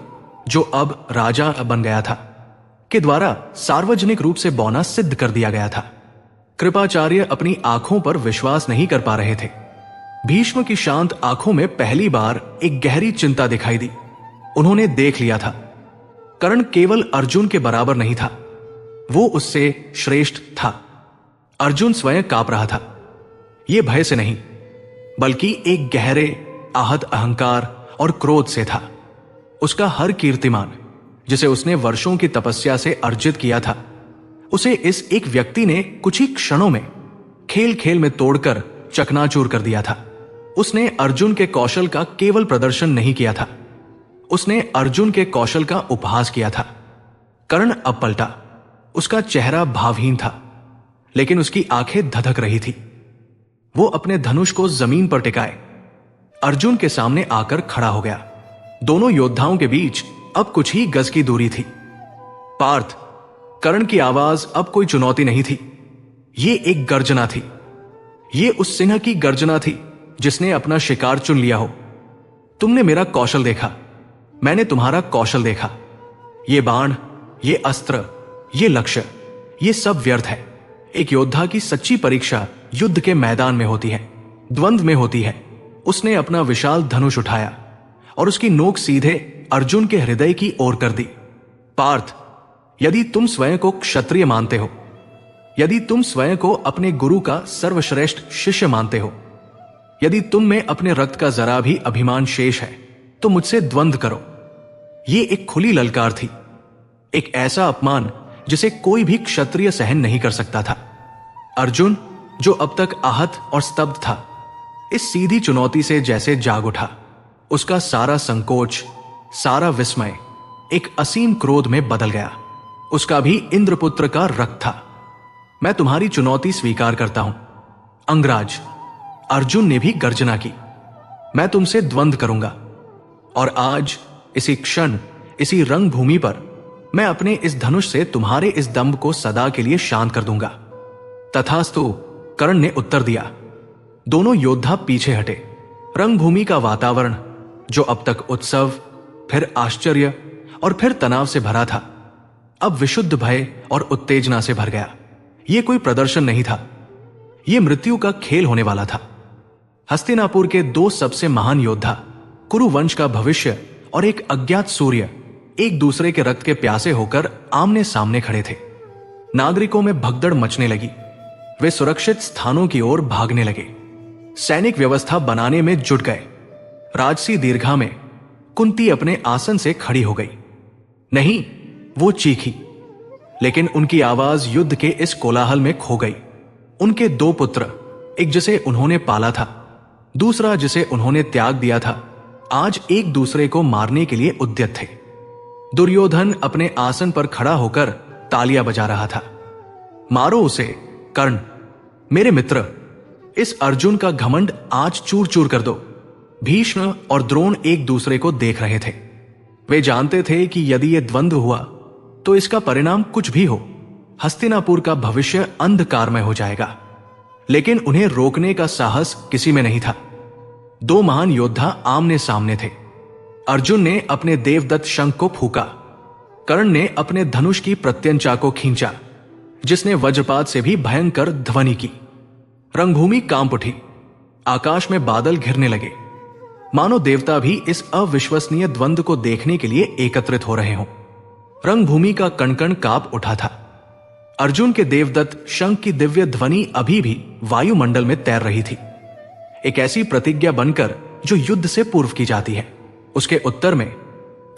जो अब राजा बन गया था, के द्वारा सार्वजनिक रूप से बौना सिद्ध कर दिया गया था। कृपाचार्य अपनी आंखों पर विश्वास नहीं कर पा रहे थे। भीष्म की शांत आंखों में पहली बार एक गहरी चिंता दिखाई दी। उन्होंने देख लिया था, कर्ण केवल अर्जुन के बराबर नहीं था, वो उससे श्रेष्ठ था। अर्जुन स्वयं कांप रहा था। यह भय से नहीं, बल्कि एक गहरे आहत अहंकार और क्रोध से था। उसका हर कीर्तिमान, जिसे उसने वर्षों की तपस्या से अर्जित किया था, उसे इस एक व्यक्ति ने कुछ ही क्षणों में खेल खेल में तोड़कर चकनाचूर कर दिया था। उसने अर्जुन के कौशल का केवल प्रदर्शन नहीं किया था, उसने अर्जुन के कौशल का उपहास किया था। कर्ण अब पलटा। उसका चेहरा भावहीन था, लेकिन उसकी आंखें धधक रही थी। वो अपने धनुष को जमीन पर टिकाए अर्जुन के सामने आकर खड़ा हो गया। दोनों योद्धाओं के बीच अब कुछ ही गज की दूरी थी। पार्थ, कर्ण की आवाज अब कोई चुनौती नहीं थी, ये एक गर्जना थी। ये उस सिंह की गर्जना थी जिसने अपना शिकार चुन लिया हो। तुमने मेरा कौशल देखा, मैंने तुम्हारा कौशल देखा। ये बाण, ये अस्त्र, ये लक्ष्य, ये सब व्यर्थ है। एक योद्धा की सच्ची परीक्षा युद्ध के मैदान में होती है, द्वंद्व में होती है। उसने अपना विशाल धनुष उठाया और उसकी नोक सीधे अर्जुन के हृदय की ओर कर दी। पार्थ, यदि तुम स्वयं को क्षत्रिय मानते हो, यदि तुम स्वयं को अपने गुरु का सर्वश्रेष्ठ शिष्य मानते हो, यदि तुम में अपने रक्त का जरा भी अभिमान शेष है, तो मुझसे द्वंद्व करो। यह एक खुली ललकार थी, एक ऐसा अपमान जिसे कोई भी क्षत्रिय सहन नहीं कर सकता था। अर्जुन, जो अब तक आहत और स्तब्ध था, इस सीधी चुनौती से जैसे जाग उठा। उसका सारा संकोच, सारा विस्मय एक असीम क्रोध में बदल गया। उसका भी इंद्रपुत्र का रक्त था। मैं तुम्हारी चुनौती स्वीकार करता हूं अंगराज। अर्जुन ने भी गर्जना की, मैं तुमसे द्वंद्व करूंगा। और आज इसी क्षण, इसी रंगभूमि पर मैं अपने इस धनुष से तुम्हारे इस दंभ को सदा के लिए शांत कर दूंगा। तथास्तु, कर्ण ने उत्तर दिया। दोनों योद्धा पीछे हटे। रंगभूमि का वातावरण, जो अब तक उत्सव, फिर आश्चर्य और फिर तनाव से भरा था, अब विशुद्ध भय और उत्तेजना से भर गया। यह कोई प्रदर्शन नहीं था, यह मृत्यु का खेल होने वाला था। हस्तिनापुर के दो सबसे महान योद्धा, कुरुवंश का भविष्य और एक अज्ञात सूर्य, एक दूसरे के रक्त के प्यासे होकर आमने सामने खड़े थे। नागरिकों में भगदड़ मचने लगी। वे सुरक्षित स्थानों की ओर भागने लगे, सैनिक व्यवस्था बनाने में जुट गए। राजसी दीर्घा में कुंती अपने आसन से खड़ी हो गई। नहीं, वो चीखी, लेकिन उनकी आवाज युद्ध के इस कोलाहल में खो गई। उनके दो पुत्र, एक जिसे उन्होंने पाला था, दूसरा जिसे उन्होंने त्याग दिया था, आज एक दूसरे को मारने के लिए उद्यत थे। दुर्योधन अपने आसन पर खड़ा होकर तालियां बजा रहा था। मारो उसे कर्ण, मेरे मित्र, इस अर्जुन का घमंड आज चूर चूर कर दो। भीष्म और द्रोण एक दूसरे को देख रहे थे। वे जानते थे कि यदि यह द्वंद्व हुआ तो इसका परिणाम कुछ भी हो, हस्तिनापुर का भविष्य अंधकारमय हो जाएगा। लेकिन उन्हें रोकने का साहस किसी में नहीं था। दो महान योद्धा आमने सामने थे। अर्जुन ने अपने देवदत्त शंख को फूका, कर्ण ने अपने धनुष की प्रत्यंचा को खींचा, जिसने वज्रपात से भी भयंकर ध्वनि की। रंगभूमि कांप उठी, आकाश में बादल घिरने लगे, मानो देवता भी इस अविश्वसनीय द्वंद्व को देखने के लिए एकत्रित हो रहे हों। रंगभूमि का कणकण कांप उठा था। अर्जुन के देवदत्त शंख की दिव्य ध्वनि अभी भी वायुमंडल में तैर रही थी, एक ऐसी प्रतिज्ञा बनकर जो युद्ध से पूर्व की जाती है। उसके उत्तर में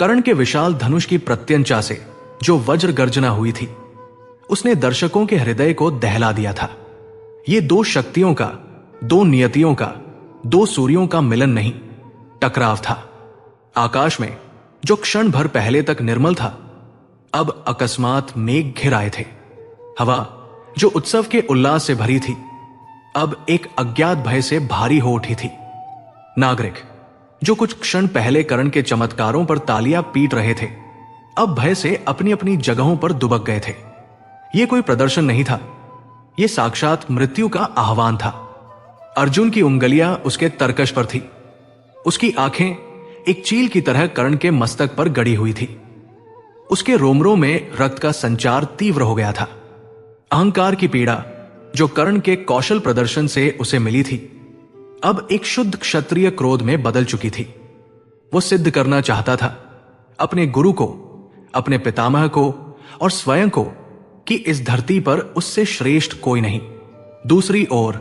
कर्ण के विशाल धनुष की प्रत्यंचा से जो वज्र गर्जना हुई थी, उसने दर्शकों के हृदय को दहला दिया था। ये दो शक्तियों का, दो नियतियों का, दो सूर्यों का मिलन नहीं, टकराव था। आकाश में जो क्षण भर पहले तक निर्मल था, अब अकस्मात मेघ घिर आए थे। हवा जो उत्सव के उल्लास से भरी थी, अब एक अज्ञात भय से भारी हो उठी थी। नागरिक जो कुछ क्षण पहले कर्ण के चमत्कारों पर तालियां पीट रहे थे, अब भय से अपनी अपनी जगहों पर दुबक गए थे। यह कोई प्रदर्शन नहीं था, यह साक्षात मृत्यु का आह्वान था। अर्जुन की उंगलियां उसके तरकश पर थी, उसकी आंखें एक चील की तरह कर्ण के मस्तक पर गड़ी हुई थी। उसके रोमरों में रक्त का संचार तीव्र हो गया था। अहंकार की पीड़ा जो कर्ण के कौशल प्रदर्शन से उसे मिली थी, अब एक शुद्ध क्षत्रिय क्रोध में बदल चुकी थी। वो सिद्ध करना चाहता था अपने गुरु को, अपने पितामह को और स्वयं को कि इस धरती पर उससे श्रेष्ठ कोई नहीं। दूसरी ओर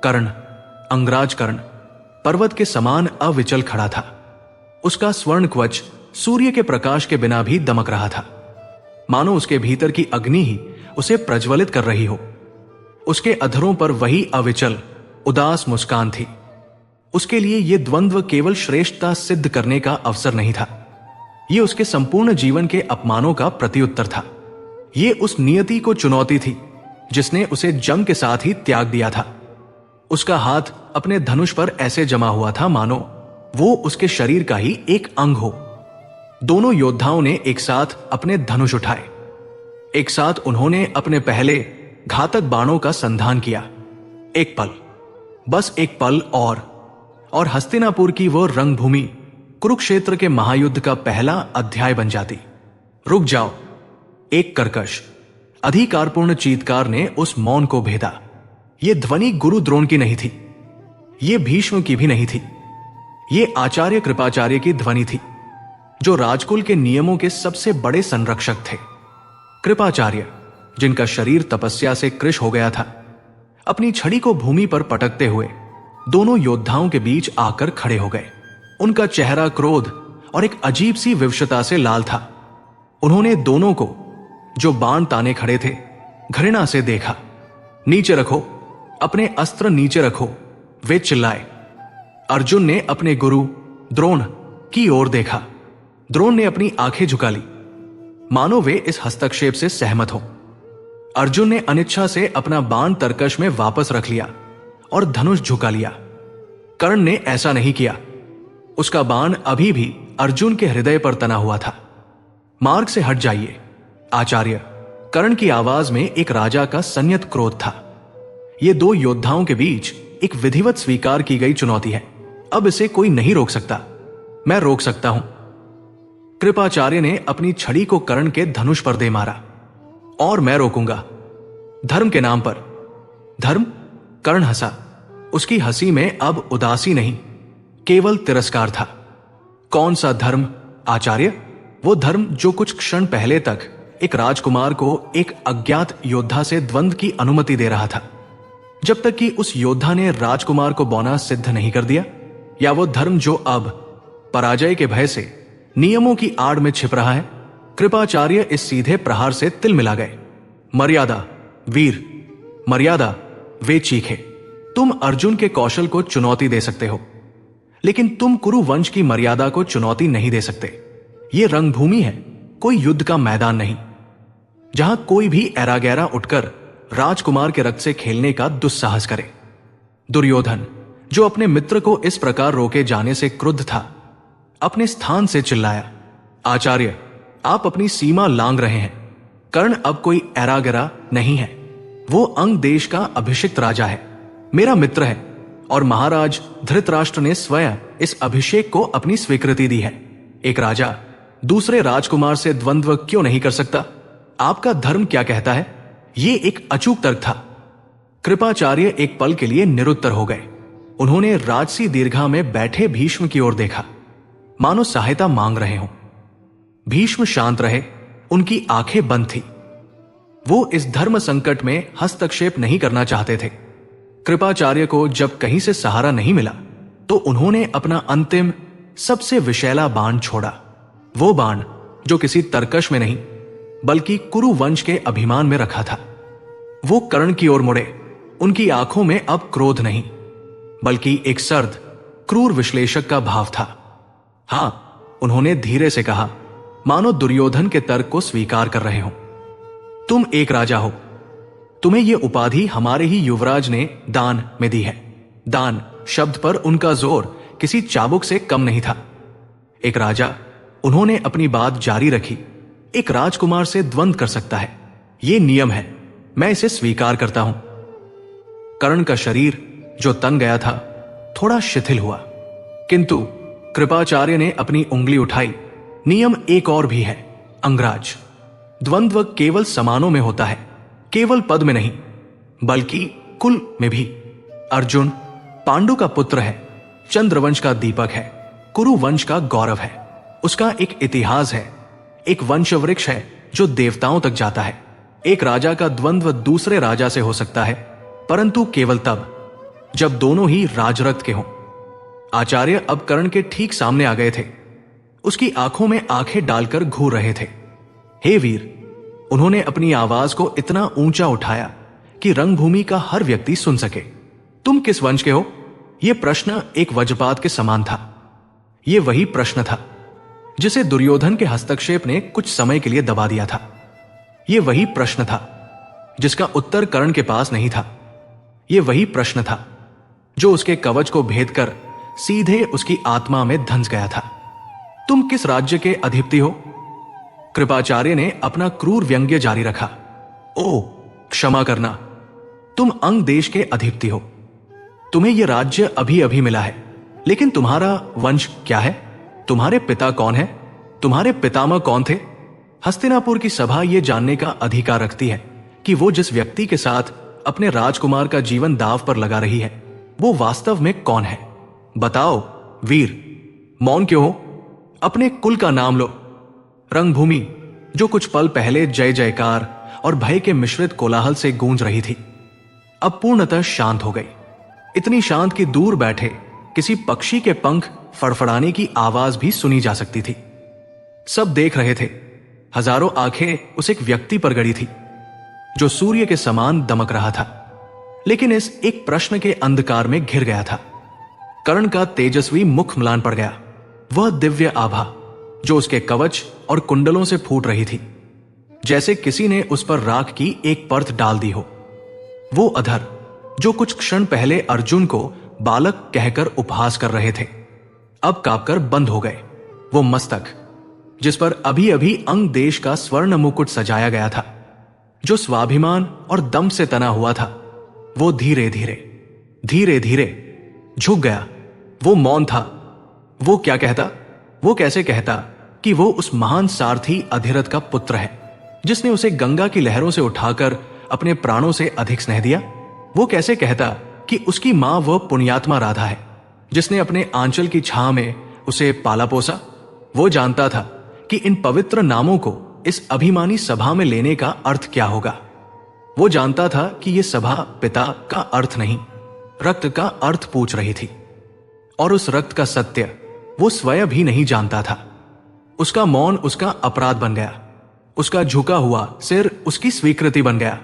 कर्ण, अंगराज कर्ण, पर्वत के समान अविचल खड़ा था। उसका स्वर्ण कवच सूर्य के प्रकाश के बिना भी दमक रहा था, मानो उसके भीतर की अग्नि ही उसे प्रज्वलित कर रही हो। उसके अधरों पर वही अविचल उदास मुस्कान थी। उसके लिए यह द्वंद्व केवल श्रेष्ठता सिद्ध करने का अवसर नहीं था, यह उसके संपूर्ण जीवन के अपमानों का प्रत्युत्तर था। यह उस नियति को चुनौती थी जिसने उसे जम के साथ ही त्याग दिया था। उसका हाथ अपने धनुष पर ऐसे जमा हुआ था मानो वो उसके शरीर का ही एक अंग हो। दोनों योद्धाओं ने एक साथ अपने धनुष उठाए। एक साथ उन्होंने अपने पहले घातक बाणों का संधान किया। एक पल, बस एक पल और हस्तिनापुर की वो रंगभूमि कुरुक्षेत्र के महायुद्ध का पहला अध्याय बन जाती। रुक जाओ, एक कर्कश अधिकारपूर्ण चीत्कार ने उस मौन को भेदा। यह ध्वनि गुरु द्रोण की नहीं थी, ये भीष्म की भी नहीं थी, ये आचार्य कृपाचार्य की ध्वनि थी, जो राजकुल के नियमों के सबसे बड़े संरक्षक थे। कृपाचार्य, जिनका शरीर तपस्या से कृश हो गया था, अपनी छड़ी को भूमि पर पटकते हुए दोनों योद्धाओं के बीच आकर खड़े हो गए। उनका चेहरा क्रोध और एक अजीब सी विवशता से लाल था। उन्होंने दोनों को, जो बाण ताने खड़े थे, घृणा से देखा। नीचे रखो, अपने अस्त्र नीचे रखो, वे चिल्लाए। अर्जुन ने अपने गुरु द्रोण की ओर देखा। द्रोण ने अपनी आंखें झुका ली, मानो वे इस हस्तक्षेप से सहमत हो। अर्जुन ने अनिच्छा से अपना बाण तरकश में वापस रख लिया और धनुष झुका लिया। कर्ण ने ऐसा नहीं किया। उसका बाण अभी भी अर्जुन के हृदय पर तना हुआ था। मार्ग से हट जाइए आचार्य, कर्ण की आवाज में एक राजा का संयत क्रोध था। ये दो योद्धाओं के बीच एक विधिवत स्वीकार की गई चुनौती है। अब इसे कोई नहीं रोक सकता। मैं रोक सकता हूं। कृपाचार्य ने अपनी छड़ी को कर्ण के धनुष पर दे मारा। और मैं रोकूंगा, धर्म के नाम पर। धर्म? कर्ण हंसा। उसकी हंसी में अब उदासी नहीं, केवल तिरस्कार था। कौन सा धर्म आचार्य? वो धर्म जो कुछ क्षण पहले तक एक राजकुमार को एक अज्ञात योद्धा से द्वंद्व की अनुमति दे रहा था, जब तक कि उस योद्धा ने राजकुमार को बौना सिद्ध नहीं कर दिया। या वो धर्म जो अब पराजय के भय से नियमों की आड़ में छिप रहा है? कृपाचार्य इस सीधे प्रहार से तिल मिला गए। मर्यादा वीर, मर्यादा, वे चीखे। तुम अर्जुन के कौशल को चुनौती दे सकते हो, लेकिन तुम कुरु वंश की मर्यादा को चुनौती नहीं दे सकते। यह रंगभूमि है, कोई युद्ध का मैदान नहीं, जहां कोई भी ऐरा गैरा उठकर राजकुमार के रक्त से खेलने का दुस्साहस करे। दुर्योधन, जो अपने मित्र को इस प्रकार रोके जाने से क्रुद्ध था, अपने स्थान से चिल्लाया, आचार्य, आप अपनी सीमा लांघ रहे हैं। कर्ण अब कोई ऐरा गैरा नहीं है। वो अंग देश का अभिषिक्त राजा है, मेरा मित्र है, और महाराज धृतराष्ट्र ने स्वयं इस अभिषेक को अपनी स्वीकृति दी है। एक राजा दूसरे राजकुमार से द्वंद्व क्यों नहीं कर सकता? आपका धर्म क्या कहता है? ये एक अचूक तर्क था। कृपाचार्य एक पल के लिए निरुत्तर हो गए। उन्होंने राजसी दीर्घा में बैठे भीष्म की ओर देखा, मानो सहायता मांग रहे हों। भीष्म शांत रहे, उनकी आंखें बंद थी। वो इस धर्म संकट में हस्तक्षेप नहीं करना चाहते थे। कृपाचार्य को जब कहीं से सहारा नहीं मिला, तो उन्होंने अपना अंतिम सबसे विषैला बाण छोड़ा। वो बाण जो किसी तरकश में नहीं, बल्कि कुरु वंश के अभिमान में रखा था। वो कर्ण की ओर मुड़े। उनकी आंखों में अब क्रोध नहीं, बल्कि एक सर्द, क्रूर विश्लेषक का भाव था। हां, उन्होंने धीरे से कहा, मानो दुर्योधन के तर्क को स्वीकार कर रहे हो। तुम एक राजा हो, तुम्हें यह उपाधि हमारे ही युवराज ने दान में दी है। दान शब्द पर उनका जोर किसी चाबुक से कम नहीं था। एक राजा, उन्होंने अपनी बात जारी रखी, एक राजकुमार से द्वंद्व कर सकता है, यह नियम है, मैं इसे स्वीकार करता हूं। कर्ण का शरीर जो तन गया था, थोड़ा शिथिल हुआ, किंतु कृपाचार्य ने अपनी उंगली उठाई। नियम एक और भी है, अंगराज। द्वंद्व केवल समानों में होता है, केवल पद में नहीं, बल्कि कुल में भी। अर्जुन पांडु का पुत्र है, चंद्रवंश का दीपक है, कुरु वंश का गौरव है। उसका एक इतिहास है, एक वंश वृक्ष है जो देवताओं तक जाता है। एक राजा का द्वंद्व दूसरे राजा से हो सकता है, परंतु केवल तब जब दोनों ही राजरक्त के हों। आचार्य अब कर्ण के ठीक सामने आ गए थे। उसकी आंखों में आंखें डालकर घूर रहे थे। हे वीर, उन्होंने अपनी आवाज को इतना ऊंचा उठाया कि रंगभूमि का हर व्यक्ति सुन सके। तुम किस वंश के हो? यह प्रश्न एक वज्रपात के समान था। यह वही प्रश्न था जिसे दुर्योधन के हस्तक्षेप ने कुछ समय के लिए दबा दिया था। यह वही प्रश्न था जिसका उत्तर कर्ण के पास नहीं था। यह वही प्रश्न था जो उसके कवच को भेद कर सीधे उसकी आत्मा में धंस गया था। तुम किस राज्य के अधिपति हो? कृपाचार्य ने अपना क्रूर व्यंग्य जारी रखा। ओ, क्षमा करना, तुम अंग देश के अधिपति हो। तुम्हें यह राज्य अभी अभी मिला है, लेकिन तुम्हारा वंश क्या है? तुम्हारे पिता कौन है? तुम्हारे पितामह कौन थे? हस्तिनापुर की सभा यह जानने का अधिकार रखती है कि वो जिस व्यक्ति के साथ अपने राजकुमार का जीवन दांव पर लगा रही है, वो वास्तव में कौन है? बताओ वीर, मौन क्यों हो? अपने कुल का नाम लो। रंगभूमि, जो कुछ पल पहले जय जयकार और भय के मिश्रित कोलाहल से गूंज रही थी, अब पूर्णतः शांत हो गई। इतनी शांत कि दूर बैठे किसी पक्षी के पंख फड़फड़ाने की आवाज भी सुनी जा सकती थी। सब देख रहे थे। हजारों आंखें उस एक व्यक्ति पर गड़ी थी जो सूर्य के समान दमक रहा था, लेकिन इस एक प्रश्न के अंधकार में घिर गया था। कर्ण का तेजस्वी मुख म्लान पड़ गया। वह दिव्य आभा जो उसके कवच और कुंडलों से फूट रही थी, जैसे किसी ने उस पर राख की एक परत डाल दी हो। वो अधर जो कुछ क्षण पहले अर्जुन को बालक कहकर उपहास कर रहे थे, अब कांपकर बंद हो गए। वो मस्तक जिस पर अभी अभी अंग देश का स्वर्ण मुकुट सजाया गया था, जो स्वाभिमान और दम से तना हुआ था, वो धीरे धीरे झुक गया। वो मौन था। वो क्या कहता? वो कैसे कहता कि वो उस महान सारथी अधिरथ का पुत्र है, जिसने उसे गंगा की लहरों से उठाकर अपने प्राणों से अधिक स्नेह दिया? वो कैसे कहता कि उसकी मां वह पुण्यात्मा राधा है, जिसने अपने आंचल की छां में उसे पाला पोसा? वो जानता था कि इन पवित्र नामों को इस अभिमानी सभा में लेने का अर्थ क्या होगा। वो जानता था कि यह सभा पिता का अर्थ नहीं, रक्त का अर्थ पूछ रही थी, और उस रक्त का सत्य वो स्वयं भी नहीं जानता था। उसका मौन उसका अपराध बन गया। उसका झुका हुआ सिर उसकी स्वीकृति बन गया।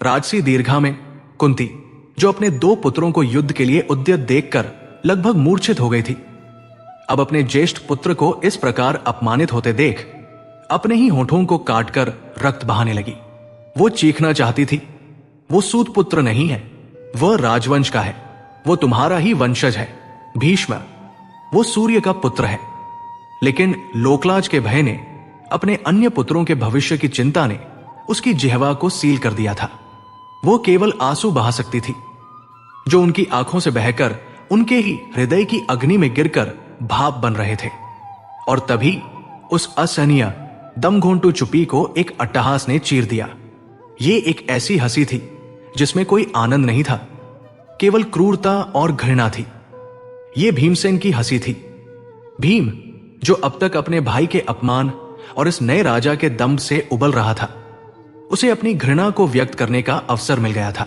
राजसी दीर्घा में कुंती, जो अपने 2 पुत्रों को युद्ध के लिए उद्यत देखकर लगभग मूर्छित हो गई थी, अब अपने ज्येष्ठ पुत्र को इस प्रकार अपमानित होते देख अपने ही होठों को काटकर रक्त बहाने लगी। वो चीखना चाहती थी। वो सूत पुत्र नहीं है, वह राजवंश का है। वो तुम्हारा ही वंशज है, भीष्म। वो सूर्य का पुत्र है। लेकिन लोकलाज के भय ने, अपने अन्य पुत्रों के भविष्य की चिंता ने उसकी जिह्वा को सील कर दिया था। वो केवल आंसू बहा सकती थी, जो उनकी आंखों से बहकर उनके ही हृदय की अग्नि में गिरकर भाप बन रहे थे। और तभी उस असहनीय दमघोंटू चुप्पी को एक अट्टहास ने चीर दिया। ये एक ऐसी हंसी थी जिसमें कोई आनंद नहीं था, केवल क्रूरता और घृणा थी। ये भीमसेन की हंसी थी। भीम, जो अब तक अपने भाई के अपमान और इस नए राजा के दम से उबल रहा था, उसे अपनी घृणा को व्यक्त करने का अवसर मिल गया था।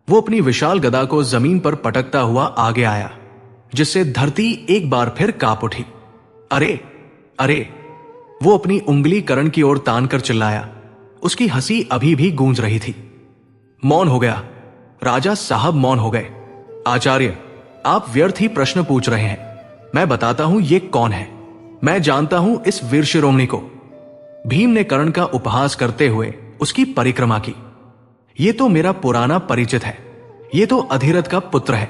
वो अपनी विशाल गदा को जमीन पर पटकता हुआ आगे आया, जिससे धरती एक बार फिर कांप उठी। अरे अरे! वो अपनी उंगली कर्ण की ओर तानकर चिल्लाया। उसकी हंसी अभी भी गूंज रही थी। मौन हो गया। राजा साहब मौन हो गए। आचार्य, आप व्यर्थ ही प्रश्न पूछ रहे हैं। मैं बताता हूं ये कौन है। मैं जानता हूं इस वीर शिरोमणि को। भीम ने कर्ण का उपहास करते हुए उसकी परिक्रमा की। ये तो मेरा पुराना परिचित है। ये तो अधिरथ का पुत्र है,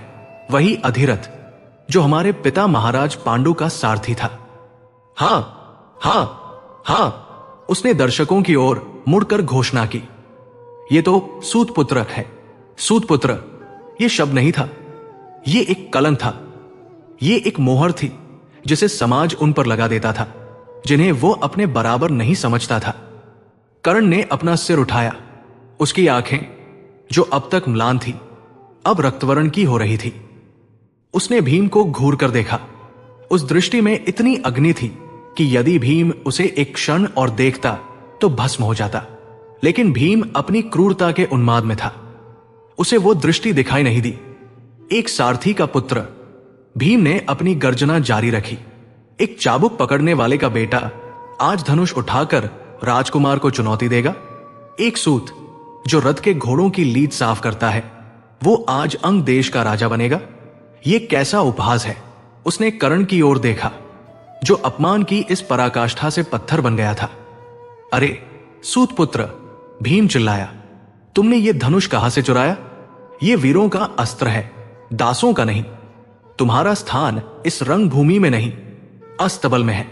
वही अधिरथ जो हमारे पिता महाराज पांडु का सारथी था। हां हां हां, उसने दर्शकों की ओर मुड़कर घोषणा की। ये तो सूतपुत्र है। सूतपुत्र ये शब्द नहीं था, ये एक कलंक था। ये एक मोहर थी जिसे समाज उन पर लगा देता था, जिन्हें वो अपने बराबर नहीं समझता था। कर्ण ने अपना सिर उठाया। उसकी आंखें, जो अब तक म्लान थी, अब रक्तवर्ण की हो रही थी। उसने भीम को घूर कर देखा। उस दृष्टि में इतनी अग्नि थी कि यदि भीम उसे एक क्षण और देखता तो भस्म हो जाता। लेकिन भीम अपनी क्रूरता के उन्माद में था। उसे वो दृष्टि दिखाई नहीं दी। एक सारथी का पुत्र। भीम ने अपनी गर्जना जारी रखी। एक चाबुक पकड़ने वाले का बेटा आज धनुष उठाकर राजकुमार को चुनौती देगा। एक सूत जो रथ के घोड़ों की लीद साफ करता है, वो आज अंग देश का राजा बनेगा। ये कैसा उपहास है। उसने कर्ण की ओर देखा, जो अपमान की इस पराकाष्ठा से पत्थर बन गया था। अरे सूतपुत्र! भीम चिल्लाया। तुमने ये धनुष कहां से चुराया? ये वीरों का अस्त्र है, दासों का नहीं। तुम्हारा स्थान इस रंगभूमि में नहीं, अस्तबल में है।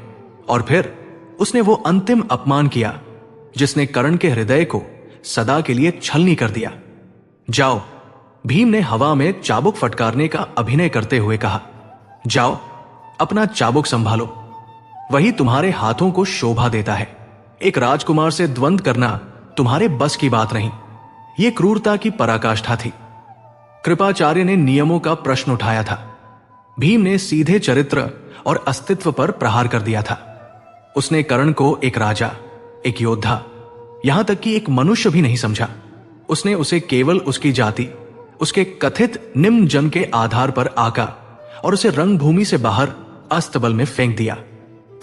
और फिर उसने वो अंतिम अपमान किया जिसने कर्ण के हृदय को सदा के लिए छलनी कर दिया। जाओ, भीम ने हवा में चाबुक फटकारने का अभिनय करते हुए कहा। जाओ, अपना चाबुक संभालो, वही तुम्हारे हाथों को शोभा देता है। एक राजकुमार से द्वंद्व करना तुम्हारे बस की बात नहीं। यह क्रूरता की पराकाष्ठा थी। कृपाचार्य ने नियमों का प्रश्न उठाया था। भीम ने सीधे चरित्र और अस्तित्व पर प्रहार कर दिया था। उसने कर्ण को एक राजा, एक योद्धा, यहां तक कि एक मनुष्य भी नहीं समझा। उसने उसे केवल उसकी जाति, उसके कथित निम्न जन के आधार पर आका और उसे रंगभूमि से बाहर अस्तबल में फेंक दिया।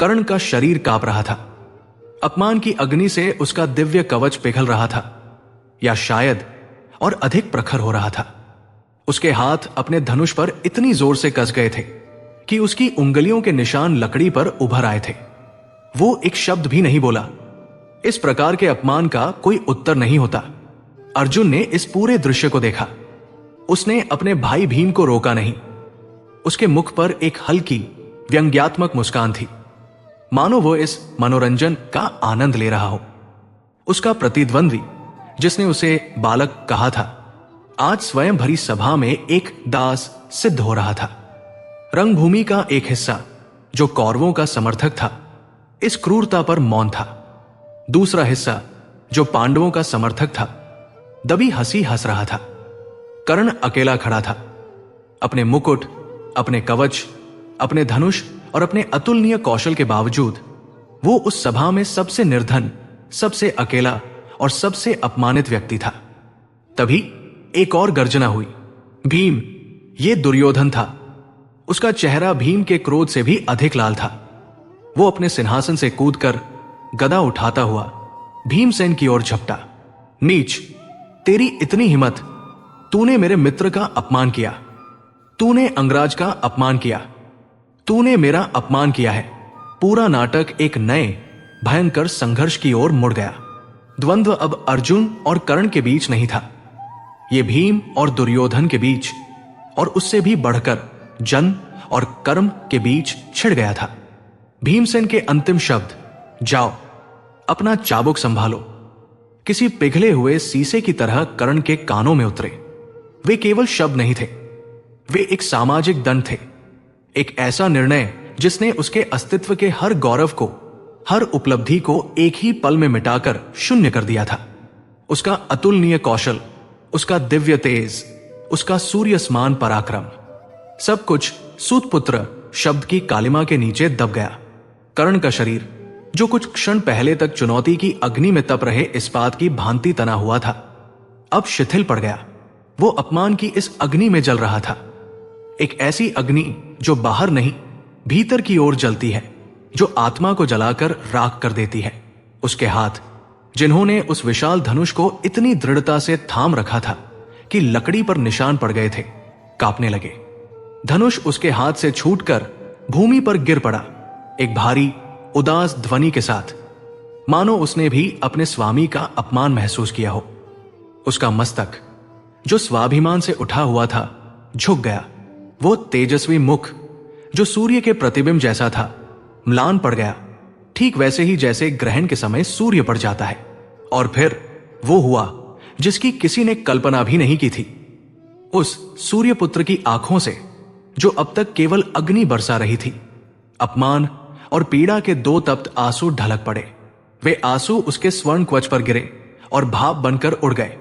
कर्ण का शरीर कांप रहा था। अपमान की अग्नि से उसका दिव्य कवच पिघल रहा था, या शायद और अधिक प्रखर हो रहा था। उसके हाथ अपने धनुष पर इतनी जोर से कस गए थे कि उसकी उंगलियों के निशान लकड़ी पर उभर आए थे। वो एक शब्द भी नहीं बोला। इस प्रकार के अपमान का कोई उत्तर नहीं होता। अर्जुन ने इस पूरे दृश्य को देखा। उसने अपने भाई भीम को रोका नहीं। उसके मुख पर एक हल्की व्यंग्यात्मक मुस्कान थी, मानो वो इस मनोरंजन का आनंद ले रहा हो। उसका प्रतिद्वंद्वी, जिसने उसे बालक कहा था, आज स्वयं भरी सभा में एक दास सिद्ध हो रहा था। रंगभूमि का एक हिस्सा, जो कौरवों का समर्थक था, इस क्रूरता पर मौन था। दूसरा हिस्सा, जो पांडवों का समर्थक था, दबी हंसी हंस रहा था। कर्ण अकेला खड़ा था। अपने मुकुट, अपने कवच, अपने धनुष और अपने अतुलनीय कौशल के बावजूद वो उस सभा में सबसे निर्धन, सबसे अकेला और सबसे अपमानित व्यक्ति था। तभी एक और गर्जना हुई। भीम! ये दुर्योधन था। उसका चेहरा भीम के क्रोध से भी अधिक लाल था। वो अपने सिंहासन से कूदकर गदा उठाता हुआ भीमसेन की ओर झपटा। नीच! तेरी इतनी हिम्मत! तूने मेरे मित्र का अपमान किया। तूने अंगराज का अपमान किया। तूने मेरा अपमान किया है। पूरा नाटक एक नए भयंकर संघर्ष की ओर मुड़ गया। द्वंद्व अब अर्जुन और कर्ण के बीच नहीं था। यह भीम और दुर्योधन के बीच, और उससे भी बढ़कर जन और कर्म के बीच छिड़ गया था। भीमसेन के अंतिम शब्द, जाओ, अपना चाबुक संभालो, किसी पिघले हुए शीशे की तरह कर्ण के कानों में उतरे। वे केवल शब्द नहीं थे, वे एक सामाजिक दंड थे। एक ऐसा निर्णय जिसने उसके अस्तित्व के हर गौरव को, हर उपलब्धि को एक ही पल में मिटाकर शून्य कर दिया था। उसका अतुलनीय कौशल, उसका दिव्य तेज, उसका सूर्य समान पराक्रम, सब कुछ सूतपुत्र शब्द की कालिमा के नीचे दब गया। कर्ण का शरीर, जो कुछ क्षण पहले तक चुनौती की अग्नि में तप रहे इस्पात की भांति तना हुआ था, अब शिथिल पड़ गया। वो अपमान की इस अग्नि में जल रहा था। एक ऐसी अग्नि जो बाहर नहीं, भीतर की ओर जलती है, जो आत्मा को जलाकर राख कर देती है। उसके हाथ, जिन्होंने उस विशाल धनुष को इतनी दृढ़ता से थाम रखा था कि लकड़ी पर निशान पड़ गए थे, कांपने लगे। धनुष उसके हाथ से छूटकर भूमि पर गिर पड़ा, एक भारी उदास ध्वनि के साथ, मानो उसने भी अपने स्वामी का अपमान महसूस किया हो। उसका मस्तक, जो स्वाभिमान से उठा हुआ था, झुक गया। वो तेजस्वी मुख, जो सूर्य के प्रतिबिंब जैसा था, म्लान पड़ गया, ठीक वैसे ही जैसे ग्रहण के समय सूर्य पड़ जाता है। और फिर वो हुआ जिसकी किसी ने कल्पना भी नहीं की थी। उस सूर्यपुत्र की आंखों से, जो अब तक केवल अग्नि बरसा रही थी, अपमान और पीड़ा के दो तप्त आंसू ढलक पड़े। वे आंसू उसके स्वर्ण कवच पर गिरे और भाप बनकर उड़ गए,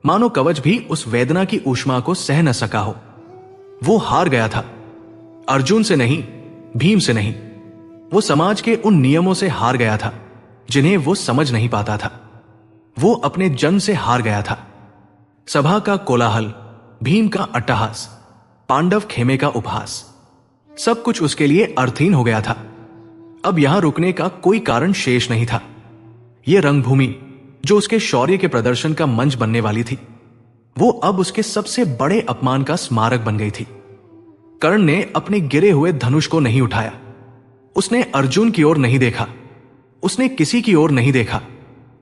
मानो कवच भी उस वेदना की ऊष्मा को सह न सका हो। वो हार गया था, अर्जुन से नहीं, भीम से नहीं। वो समाज के उन नियमों से हार गया था जिन्हें वो समझ नहीं पाता था। वो अपने जन से हार गया था। सभा का कोलाहल, भीम का अट्टहास, पांडव खेमे का उपहास, सब कुछ उसके लिए अर्थहीन हो गया था। अब यहां रुकने का कोई कारण शेष नहीं था। यह रंगभूमि, जो उसके शौर्य के प्रदर्शन का मंच बनने वाली थी, वो अब उसके सबसे बड़े अपमान का स्मारक बन गई थी। कर्ण ने अपने गिरे हुए धनुष को नहीं उठाया। उसने अर्जुन की ओर नहीं देखा, उसने किसी की ओर नहीं देखा।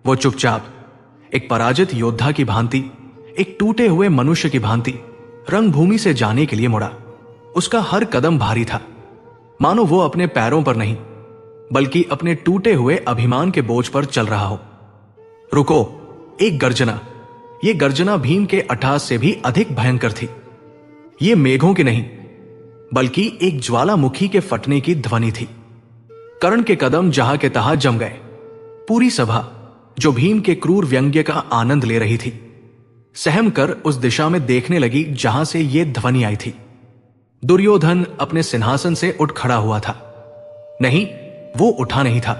वो चुपचाप एक पराजित योद्धा की भांति, एक टूटे हुए मनुष्य की भांति रंगभूमि से जाने के लिए मुड़ा। उसका हर कदम भारी था, मानो वो अपने पैरों पर नहीं बल्कि अपने टूटे हुए अभिमान के बोझ पर चल रहा हो। रुको! एक गर्जना। ये गर्जना भीम के अट्टहास से भी अधिक भयंकर थी। ये मेघों की नहीं बल्कि एक ज्वालामुखी के फटने की ध्वनि थी। कर्ण के कदम जहां के तहां जम गए। पूरी सभा, जो भीम के क्रूर व्यंग्य का आनंद ले रही थी, सहम कर उस दिशा में देखने लगी जहां से ये ध्वनि आई थी। दुर्योधन अपने सिंहासन से उठ खड़ा हुआ था। नहीं, वो उठा नहीं था।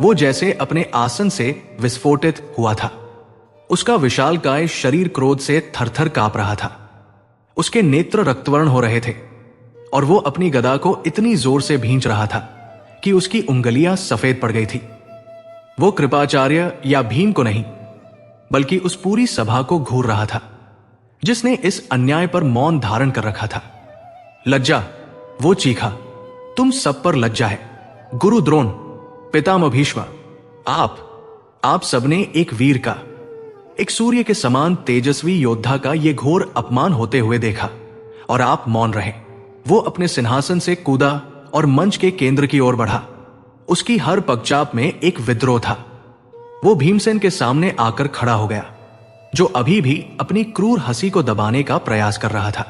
वो जैसे अपने आसन से विस्फोटित हुआ था। उसका विशालकाय शरीर क्रोध से थरथर कांप रहा था। उसके नेत्र रक्तवर्ण हो रहे थे और वो अपनी गदा को इतनी जोर से भींच रहा था कि उसकी उंगलियां सफेद पड़ गई थी। वो कृपाचार्य या भीम को नहीं बल्कि उस पूरी सभा को घूर रहा था जिसने इस अन्याय पर मौन धारण कर रखा था। लज्जा! वो चीखा। तुम सब पर लज्जा है। गुरु द्रोण, पितामह भीष्म, आप सबने एक वीर का, एक सूर्य के समान तेजस्वी योद्धा का ये घोर अपमान होते हुए देखा और आप मौन रहे। वो अपने सिंहासन से कूदा और मंच के केंद्र की ओर बढ़ा। उसकी हर पगचाप में एक विद्रोह था। वो भीमसेन के सामने आकर खड़ा हो गया, जो अभी भी अपनी क्रूर हंसी को दबाने का प्रयास कर रहा था।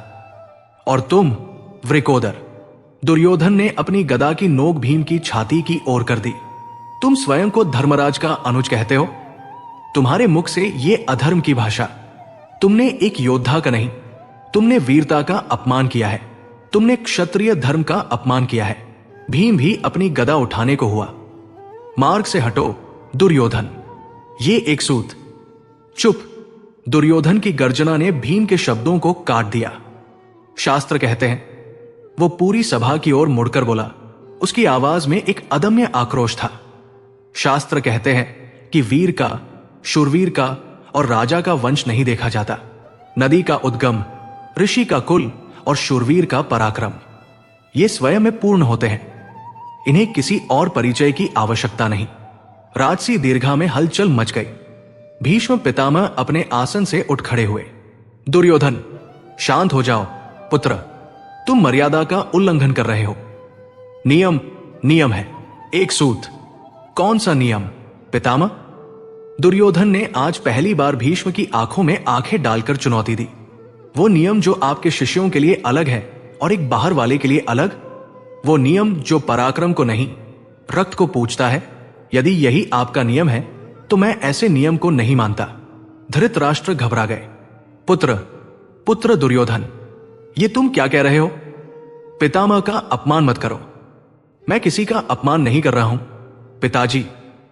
और तुम, वृकोदर! दुर्योधन ने अपनी गदा की नोक भीम की छाती की ओर कर दी। तुम स्वयं को धर्मराज का अनुज कहते हो। तुम्हारे मुख से ये अधर्म की भाषा। तुमने एक योद्धा का नहीं, तुमने वीरता का अपमान किया है। तुमने क्षत्रिय धर्म का अपमान किया है। भीम भी अपनी गदा उठाने को हुआ। मार्ग से हटो दुर्योधन! ये एक सूत! चुप! दुर्योधन की गर्जना ने भीम के शब्दों को काट दिया। शास्त्र कहते हैं, वो पूरी सभा की ओर मुड़कर बोला। उसकी आवाज में एक अदम्य आक्रोश था। शास्त्र कहते हैं कि वीर का, शूरवीर का और राजा का वंश नहीं देखा जाता। नदी का उद्गम, ऋषि का कुल और शूरवीर का पराक्रम, ये स्वयं में पूर्ण होते हैं। इन्हें किसी और परिचय की आवश्यकता नहीं। राजसी दीर्घा में हलचल मच गई। भीष्म पितामह अपने आसन से उठ खड़े हुए। दुर्योधन, शांत हो जाओ पुत्र! तुम मर्यादा का उल्लंघन कर रहे हो। नियम है। एक सूत। कौन सा नियम पितामह? दुर्योधन ने आज पहली बार भीष्म की आंखों में आंखें डालकर चुनौती दी। वो नियम जो आपके शिष्यों के लिए अलग है और एक बाहर वाले के लिए अलग, वो नियम जो पराक्रम को नहीं रक्त को पूछता है। यदि यही आपका नियम है तो मैं ऐसे नियम को नहीं मानता। धृतराष्ट्र घबरा गए। पुत्र दुर्योधन, ये तुम क्या कह रहे हो? पितामह का अपमान मत करो। मैं किसी का अपमान नहीं कर रहा हूं पिताजी,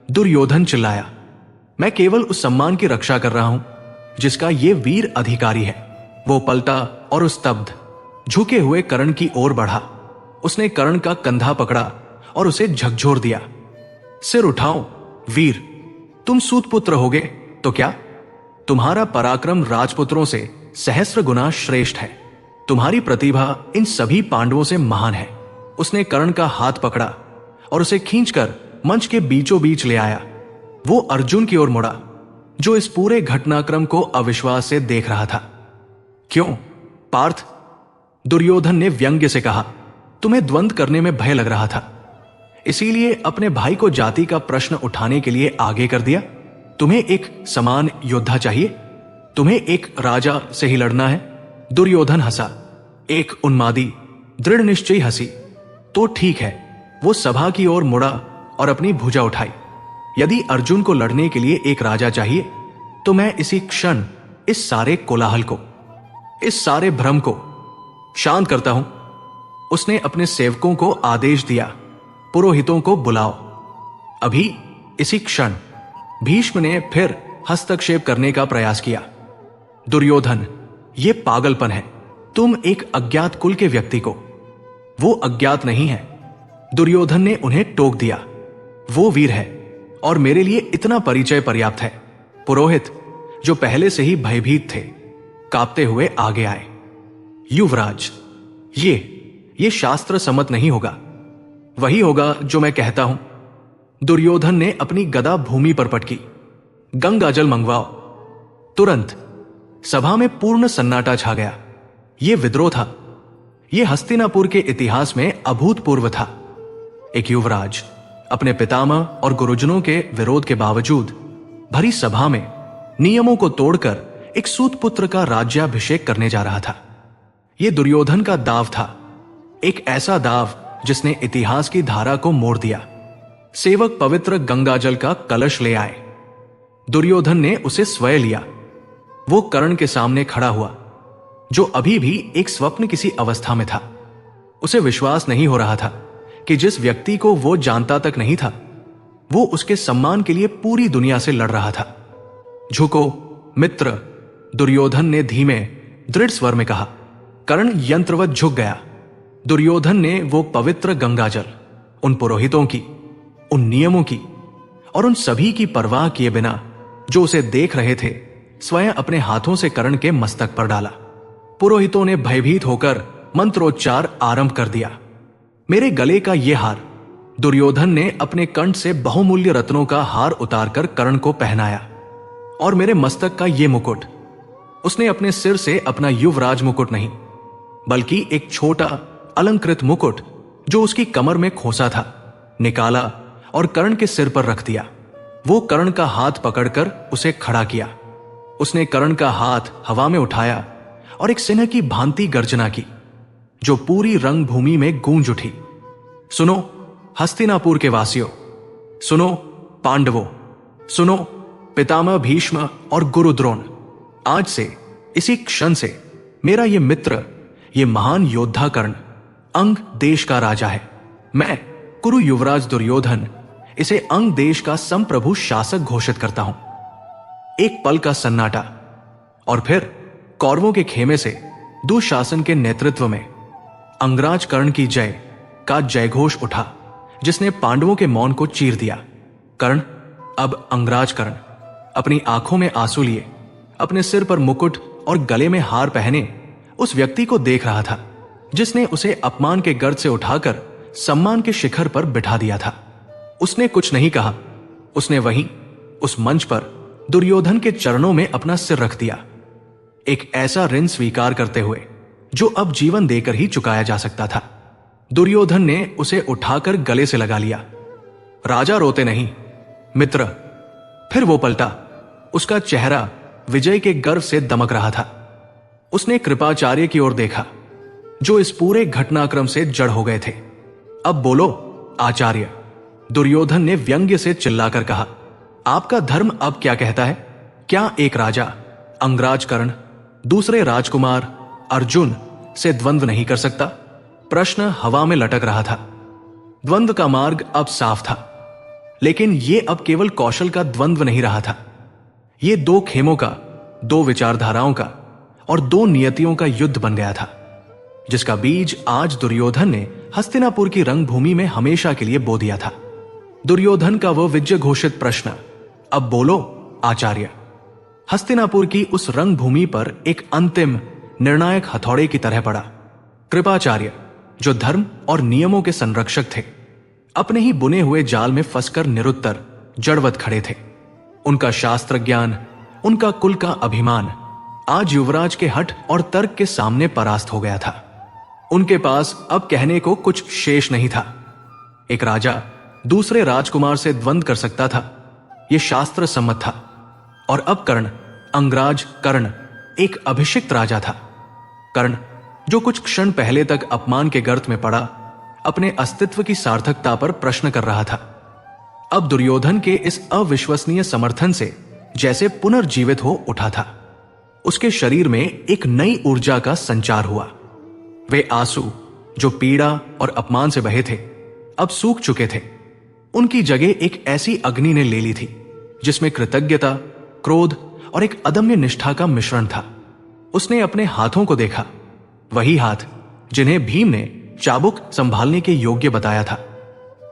दुर्योधन चिल्लाया। मैं केवल उस सम्मान की रक्षा कर रहा हूं जिसका ये वीर अधिकारी है। वो पलटा और उस स्तब्ध, झुके हुए कर्ण की ओर बढ़ा। उसने कर्ण का कंधा पकड़ा और उसे झकझोर दिया। सिर उठाओ वीर! तुम सूतपुत्र होगे तो क्या? तुम्हारा पराक्रम राजपुत्रों से सहस्र गुना श्रेष्ठ है। तुम्हारी प्रतिभा इन सभी पांडवों से महान है। उसने कर्ण का हाथ पकड़ा और उसे खींचकर मंच के बीचों बीच ले आया। वो अर्जुन की ओर मुड़ा, जो इस पूरे घटनाक्रम को अविश्वास से देख रहा था। क्यों पार्थ? दुर्योधन ने व्यंग्य से कहा। तुम्हें द्वंद्व करने में भय लग रहा था, इसीलिए अपने भाई को जाति का प्रश्न उठाने के लिए आगे कर दिया। तुम्हें एक समान योद्धा चाहिए, तुम्हें एक राजा से ही लड़ना है। दुर्योधन हंसा, एक उन्मादी दृढ़ निश्चयी हंसी। तो ठीक है। वो सभा की ओर मुड़ा और अपनी भुजा उठाई। यदि अर्जुन को लड़ने के लिए एक राजा चाहिए तो मैं इसी क्षण इस सारे कोलाहल को, इस सारे भ्रम को शांत करता हूं। उसने अपने सेवकों को आदेश दिया, पुरोहितों को बुलाओ। अभी इसी क्षण। भीष्म ने फिर हस्तक्षेप करने का प्रयास किया। दुर्योधन, ये पागलपन है। तुम एक अज्ञात कुल के व्यक्ति को, वो अज्ञात नहीं है। दुर्योधन ने उन्हें टोक दिया। वो वीर है और मेरे लिए इतना परिचय पर्याप्त है। पुरोहित, जो पहले से ही भयभीत थे, कांपते हुए आगे आए। युवराज, ये शास्त्र सम्मत नहीं होगा। वही होगा जो मैं कहता हूं। दुर्योधन ने अपनी गदा भूमि पर पटकी। गंगा जल मंगवाओ। तुरंत सभा में पूर्ण सन्नाटा छा गया। यह विद्रोह था। यह हस्तिनापुर के इतिहास में अभूतपूर्व था। एक युवराज अपने पितामह और गुरुजनों के विरोध के बावजूद भरी सभा में नियमों को तोड़कर एक सूत पुत्र का राज्याभिषेक करने जा रहा था। यह दुर्योधन का दाव था, एक ऐसा दाव जिसने इतिहास की धारा को मोड़ दिया। सेवक पवित्र गंगाजल का कलश ले आए। दुर्योधन ने उसे स्वयं लिया। वो कर्ण के सामने खड़ा हुआ, जो अभी भी एक स्वप्न किसी अवस्था में था। उसे विश्वास नहीं हो रहा था कि जिस व्यक्ति को वो जानता तक नहीं था, वो उसके सम्मान के लिए पूरी दुनिया से लड़ रहा था। झुको मित्र, दुर्योधन ने धीमे दृढ़ स्वर में कहा। कर्ण यंत्रवत झुक गया। दुर्योधन ने वो पवित्र गंगाजल उन पुरोहितों की, उन नियमों की और उन सभी की परवाह किए बिना जो उसे देख रहे थे, स्वयं अपने हाथों से कर्ण के मस्तक पर डाला। पुरोहितों ने भयभीत होकर मंत्रोच्चार आरंभ कर दिया। मेरे गले का यह हार। दुर्योधन ने अपने कंठ से बहुमूल्य रत्नों का हार उतारकर कर्ण को पहनाया। और मेरे मस्तक का यह मुकुट। उसने अपने सिर से अपना युवराज मुकुट नहीं, बल्कि एक छोटा अलंकृत मुकुट जो उसकी कमर में खोसा था, निकाला और कर्ण के सिर पर रख दिया। वो कर्ण का हाथ पकड़कर उसे खड़ा किया। उसने कर्ण का हाथ हवा में उठाया और एक सिंह की भांति गर्जना की, जो पूरी रंगभूमि में गूंज उठी। सुनो हस्तिनापुर के वासियों, सुनो पांडवों, सुनो पितामह भीष्म और गुरु द्रोण। आज से, इसी क्षण से मेरा ये मित्र, ये महान योद्धा कर्ण अंग देश का राजा है। मैं कुरु युवराज दुर्योधन इसे अंग देश का संप्रभु शासक घोषित करता हूं। एक पल का सन्नाटा और फिर कौरवों के खेमे से दुशासन के नेतृत्व में अंगराज कर्ण की जय का जयघोष उठा, जिसने पांडवों के मौन को चीर दिया। कर्ण, अब अंगराज कर्ण, अपनी आंखों में आंसू लिए, अपने सिर पर मुकुट और गले में हार पहने उस व्यक्ति को देख रहा था जिसने उसे अपमान के गर्त से उठाकर सम्मान के शिखर पर बिठा दिया था। उसने कुछ नहीं कहा। उसने वहीं उस मंच पर दुर्योधन के चरणों में अपना सिर रख दिया, एक ऐसा ऋण स्वीकार करते हुए जो अब जीवन देकर ही चुकाया जा सकता था। दुर्योधन ने उसे उठाकर गले से लगा लिया। राजा रोते नहीं मित्र। फिर वो पलटा। उसका चेहरा विजय के गर्व से दमक रहा था। उसने कृपाचार्य की ओर देखा, जो इस पूरे घटनाक्रम से जड़ हो गए थे। अब बोलो आचार्य, दुर्योधन ने व्यंग्य से चिल्लाकर कहा। आपका धर्म अब क्या कहता है? क्या एक राजा अंगराज कर्ण दूसरे राजकुमार अर्जुन से द्वंद्व नहीं कर सकता? प्रश्न हवा में लटक रहा था। द्वंद्व का मार्ग अब साफ था, लेकिन यह अब केवल कौशल का द्वंद्व नहीं रहा था। यह दो खेमों का, दो विचारधाराओं का और दो नियतियों का युद्ध बन गया था, जिसका बीज आज दुर्योधन ने हस्तिनापुर की रंगभूमि में हमेशा के लिए बो दिया था। दुर्योधन का वह विजय घोषित प्रश्न, अब बोलो आचार्य, हस्तिनापुर की उस रंगभूमि पर एक अंतिम निर्णायक हथौड़े की तरह पड़ा। कृपाचार्य, जो धर्म और नियमों के संरक्षक थे, अपने ही बुने हुए जाल में फंसकर निरुत्तर जड़वत खड़े थे। उनका शास्त्र ज्ञान, उनका कुल का अभिमान आज युवराज के हठ और तर्क के सामने परास्त हो गया था। उनके पास अब कहने को कुछ शेष नहीं था। एक राजा दूसरे राजकुमार से द्वंद्व कर सकता था, यह शास्त्र सम्मत था। और अब कर्ण, अंगराज कर्ण, एक अभिषिक्त राजा था। कर्ण, जो कुछ क्षण पहले तक अपमान के गर्त में पड़ा, अपने अस्तित्व की सार्थकता पर प्रश्न कर रहा था, अब दुर्योधन के इस अविश्वसनीय समर्थन से जैसे पुनर्जीवित हो उठा था। उसके शरीर में एक नई ऊर्जा का संचार हुआ। वे आंसू जो पीड़ा और अपमान से बहे थे, अब सूख चुके थे। उनकी जगह एक ऐसी अग्नि ने ले ली थी जिसमें कृतज्ञता, क्रोध और एक अदम्य निष्ठा का मिश्रण था। उसने अपने हाथों को देखा, वही हाथ जिन्हें भीम ने चाबुक संभालने के योग्य बताया था।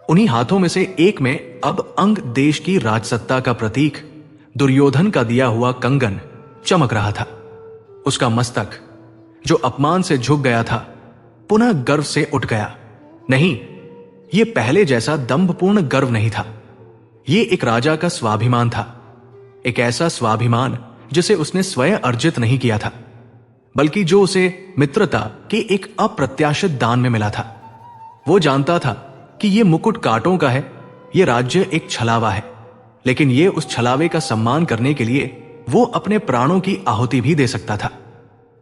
उन्हीं हाथों में से एक में अब अंग देश की राजसत्ता का प्रतीक दुर्योधन का दिया हुआ कंगन चमक रहा था। उसका मस्तक जो अपमान से झुक गया था, पुनः गर्व से उठ गया। नहीं, यह पहले जैसा दंभपूर्ण गर्व नहीं था। यह एक राजा का स्वाभिमान था, एक ऐसा स्वाभिमान जिसे उसने स्वयं अर्जित नहीं किया था, बल्कि जो उसे मित्रता के एक अप्रत्याशित दान में मिला था। वो जानता था कि ये मुकुट कांटों का है, ये राज्य एक छलावा है, लेकिन ये उस छलावे का सम्मान करने के लिए वो अपने प्राणों की आहुति भी दे सकता था।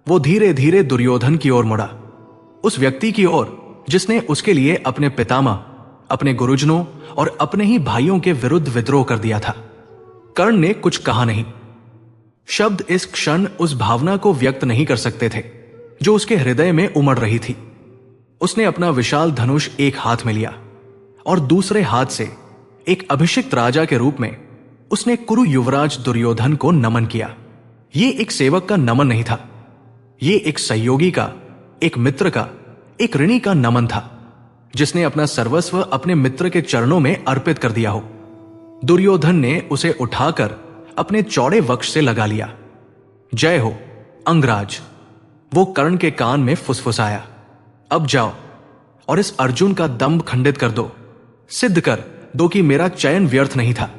वो धीरे धीरे दुर्योधन की ओर मुड़ा, उस व्यक्ति की ओर जिसने उसके लिए अपने पितामह, अपने गुरुजनों और अपने ही भाइयों के विरुद्ध विद्रोह कर दिया था। कर्ण ने कुछ कहा नहीं। शब्द इस क्षण उस भावना को व्यक्त नहीं कर सकते थे जो उसके हृदय में उमड़ रही थी। उसने अपना विशाल धनुष एक हाथ में लिया और दूसरे हाथ से एक अभिषिक्त राजा के रूप में उसने कुरु युवराज दुर्योधन को नमन किया। ये एक सेवक का नमन नहीं था, ये एक सहयोगी का, एक मित्र का, एक ऋणी का नमन था, जिसने अपना सर्वस्व अपने मित्र के चरणों में अर्पित कर दिया हो। दुर्योधन ने उसे उठाकर अपने चौड़े वक्ष से लगा लिया। जय हो अंगराज, वो कर्ण के कान में फुसफुसाया। अब जाओ और इस अर्जुन का दंभ खंडित कर दो, सिद्ध कर दो कि मेरा चयन व्यर्थ नहीं था।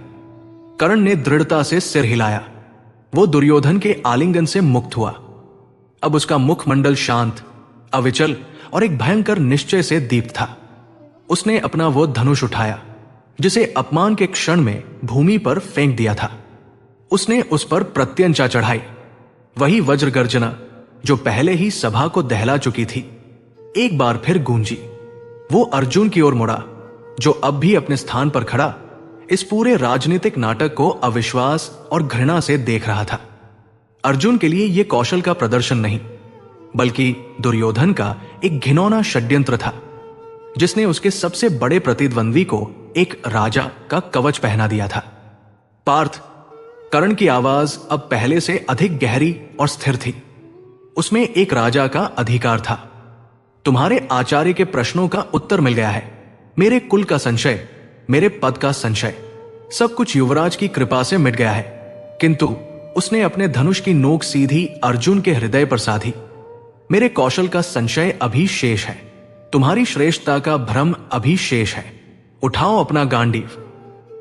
कर्ण ने दृढ़ता से सिर हिलाया। वो दुर्योधन के आलिंगन से मुक्त हुआ। अब उसका मुखमंडल शांत, अविचल और एक भयंकर निश्चय से दीप्त था। उसने अपना वो धनुष उठाया जिसे अपमान के क्षण में भूमि पर फेंक दिया था। उसने उस पर प्रत्यंचा चढ़ाई। वही वज्र गर्जना जो पहले ही सभा को दहला चुकी थी, एक बार फिर गूंजी। वो अर्जुन की ओर मुड़ा, जो अब भी अपने स्थान पर खड़ा इस पूरे राजनीतिक नाटक को अविश्वास और घृणा से देख रहा था। अर्जुन के लिए यह कौशल का प्रदर्शन नहीं, बल्कि दुर्योधन का एक घिनौना षड्यंत्र था, जिसने उसके सबसे बड़े प्रतिद्वंद्वी को एक राजा का कवच पहना दिया था। पार्थ, कर्ण की आवाज अब पहले से अधिक गहरी और स्थिर थी। उसमें एक राजा का अधिकार था। तुम्हारे आचार्य के प्रश्नों का उत्तर मिल गया है। मेरे कुल का संशय, मेरे पद का संशय, सब कुछ युवराज की कृपा से मिट गया है। किंतु उसने अपने धनुष की नोक सीधी अर्जुन के हृदय पर साधी। मेरे कौशल का संशय अभी शेष है, तुम्हारी श्रेष्ठता का भ्रम अभी शेष है। उठाओ अपना गांडीव,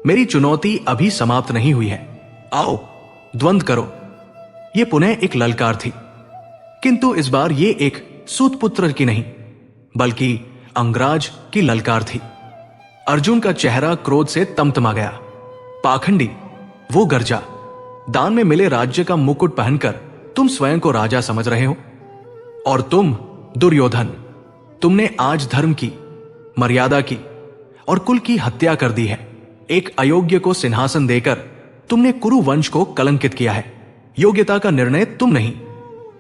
मेरी चुनौती अभी समाप्त नहीं हुई है। आओ द्वंद्व करो। यह पुनः एक ललकार थी, किंतु इस बार यह एक सूतपुत्र की नहीं, बल्कि अंगराज की ललकार थी। अर्जुन का चेहरा क्रोध से तमतमा गया। पाखंडी, वो गर्जा, दान में मिले राज्य का मुकुट पहनकर तुम स्वयं को राजा समझ रहे हो। और तुम दुर्योधन, तुमने आज धर्म की, मर्यादा की और कुल की हत्या कर दी है। एक अयोग्य को सिंहासन देकर तुमने कुरु वंश को कलंकित किया है। योग्यता का निर्णय तुम नहीं,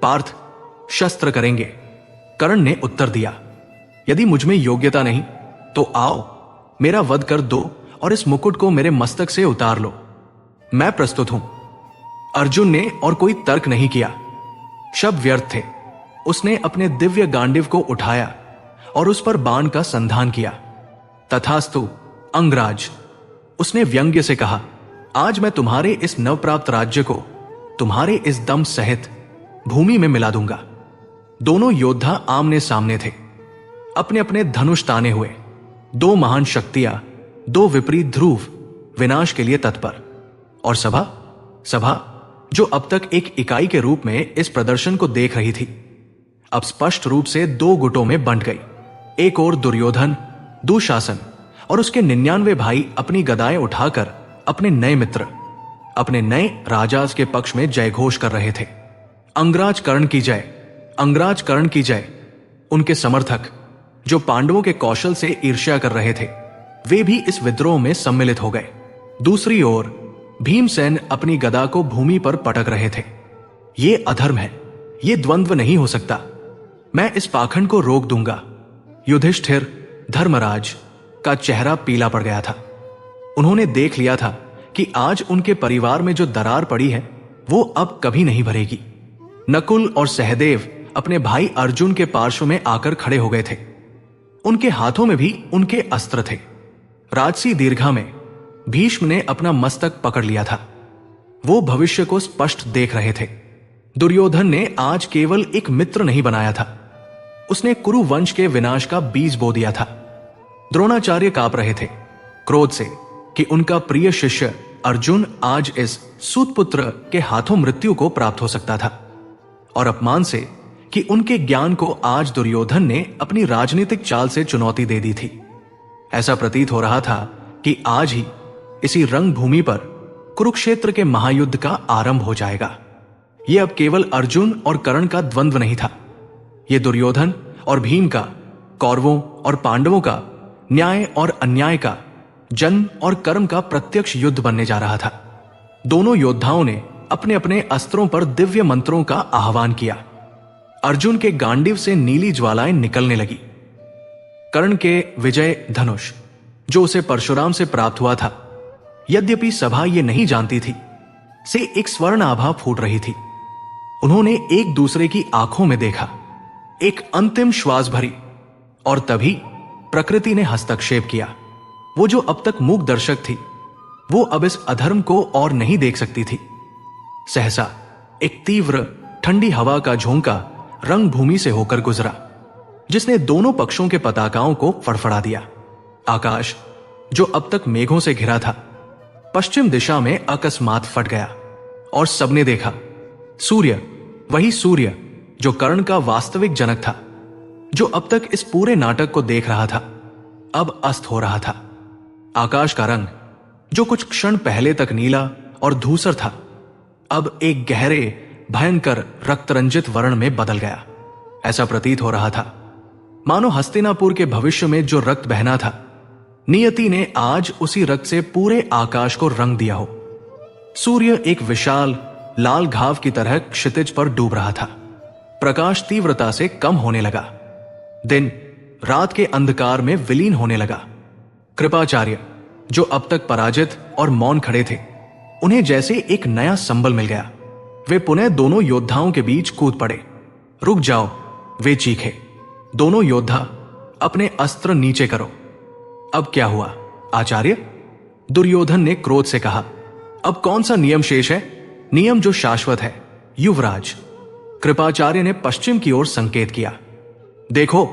पार्थ शस्त्र करेंगे। कर्ण ने उत्तर दिया, यदि मुझमें योग्यता नहीं तो आओ, मेरा वध कर दो और इस मुकुट को मेरे मस्तक से उतार लो। मैं प्रस्तुत हूं। अर्जुन ने और कोई तर्क नहीं किया। शब्द व्यर्थ थे। उसने अपने दिव्य गांडिव को उठाया और उस पर बाण का संधान किया। तथास्तु अंगराज, उसने व्यंग्य से कहा, आज मैं तुम्हारे इस नवप्राप्त राज्य को तुम्हारे इस दम सहित भूमि में मिला दूंगा। दोनों योद्धा आमने सामने थे, अपने अपने धनुष ताने हुए। दो महान शक्तियां, दो विपरीत ध्रुव विनाश के लिए तत्पर। और सभा जो अब तक एक इकाई के रूप में इस प्रदर्शन को देख रही थी, अब स्पष्ट रूप से दो गुटों में बंट गई। एक ओर दुर्योधन, दुशासन और उसके 99 भाई अपनी गदाएं उठाकर अपने नए मित्र, अपने नए राजाज के पक्ष में जयघोष कर रहे थे। अंगराज कर्ण की जय, अंगराज कर्ण की जय। उनके समर्थक जो पांडवों के कौशल से ईर्ष्या कर रहे थे, वे भी इस विद्रोह में सम्मिलित हो गए। दूसरी ओर भीमसेन अपनी गदा को भूमि पर पटक रहे थे। ये अधर्म है, ये द्वंद्व नहीं हो सकता। मैं इस पाखंड को रोक दूंगा। युधिष्ठिर, धर्मराज का चेहरा पीला पड़ गया था। उन्होंने देख लिया था कि आज उनके परिवार में जो दरार पड़ी है वो अब कभी नहीं भरेगी। नकुल और सहदेव अपने भाई अर्जुन के पार्श्व में आकर खड़े हो गए थे। उनके हाथों में भी उनके अस्त्र थे। राजसी दीर्घा में भीष्म ने अपना मस्तक पकड़ लिया था। वो भविष्य को स्पष्ट देख रहे थे। दुर्योधन ने आज केवल एक मित्र नहीं बनाया था, उसने कुरु वंश के विनाश का बीज बो दिया था। द्रोणाचार्य कांप रहे थे क्रोध से कि उनका प्रिय शिष्य अर्जुन आज इस सूतपुत्र के हाथों मृत्यु को प्राप्त हो सकता था, और अपमान से कि उनके ज्ञान को आज दुर्योधन ने अपनी राजनीतिक चाल से चुनौती दे दी थी। ऐसा प्रतीत हो रहा था कि आज ही इसी रंगभूमि पर कुरुक्षेत्र के महायुद्ध का आरंभ हो जाएगा। यह अब केवल अर्जुन और कर्ण का द्वंद्व नहीं था, यह दुर्योधन और भीम का, कौरवों और पांडवों का, न्याय और अन्याय का, जन्म और कर्म का प्रत्यक्ष युद्ध बनने जा रहा था। दोनों योद्धाओं ने अपने अपने अस्त्रों पर दिव्य मंत्रों का आह्वान किया। अर्जुन के गांडीव से नीली ज्वालाएं निकलने लगी। कर्ण के विजय धनुष, जो उसे परशुराम से प्राप्त हुआ था, यद्यपि सभा ये नहीं जानती थी, से एक स्वर्ण आभा फूट रही थी। उन्होंने एक दूसरे की आंखों में देखा, एक अंतिम श्वास भरी, और तभी प्रकृति ने हस्तक्षेप किया। वो जो अब तक मूक दर्शक थी, वो अब इस अधर्म को और नहीं देख सकती थी। सहसा एक तीव्र ठंडी हवा का झोंका रंगभूमि से होकर गुजरा, जिसने दोनों पक्षों के पताकाओं को फड़फड़ा दिया। आकाश, जो अब तक मेघों से घिरा था, पश्चिम दिशा में अकस्मात फट गया, और सबने देखा सूर्य, वही सूर्य जो कर्ण का वास्तविक जनक था, जो अब तक इस पूरे नाटक को देख रहा था, अब अस्त हो रहा था। आकाश का रंग, जो कुछ क्षण पहले तक नीला और धूसर था, अब एक गहरे भयंकर रक्तरंजित वर्ण में बदल गया। ऐसा प्रतीत हो रहा था मानो हस्तिनापुर के भविष्य में जो रक्त बहना था, नियति ने आज उसी रक्त से पूरे आकाश को रंग दिया हो। सूर्य एक विशाल लाल घाव की तरह क्षितिज पर डूब रहा था। प्रकाश तीव्रता से कम होने लगा। दिन रात के अंधकार में विलीन होने लगा। कृपाचार्य, जो अब तक पराजित और मौन खड़े थे, उन्हें जैसे एक नया संबल मिल गया। वे पुनः दोनों योद्धाओं के बीच कूद पड़े। रुक जाओ, वे चीखे। दोनों योद्धा, अपने अस्त्र नीचे करो। अब क्या हुआ आचार्य? दुर्योधन ने क्रोध से कहा। अब कौन सा नियम शेष है? नियम जो शाश्वत है, युवराज। कृपाचार्य ने पश्चिम की ओर संकेत किया। देखो,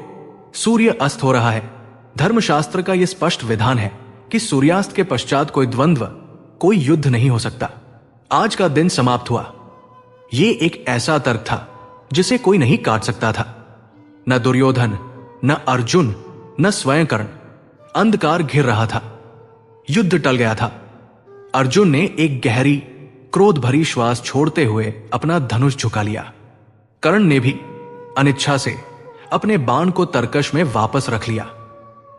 सूर्य अस्त हो रहा है। धर्मशास्त्र का यह स्पष्ट विधान है कि सूर्यास्त के पश्चात कोई द्वंद्व, कोई युद्ध नहीं हो सकता। आज का दिन समाप्त हुआ। यह एक ऐसा तर्क था जिसे कोई नहीं काट सकता था। न दुर्योधन, न अर्जुन, न स्वयं कर्ण। अंधकार घिर रहा था। युद्ध टल गया था। अर्जुन ने एक गहरी क्रोध भरी श्वास छोड़ते हुए अपना धनुष झुका लिया। कर्ण ने भी अनिच्छा से अपने बाण को तरकश में वापस रख लिया।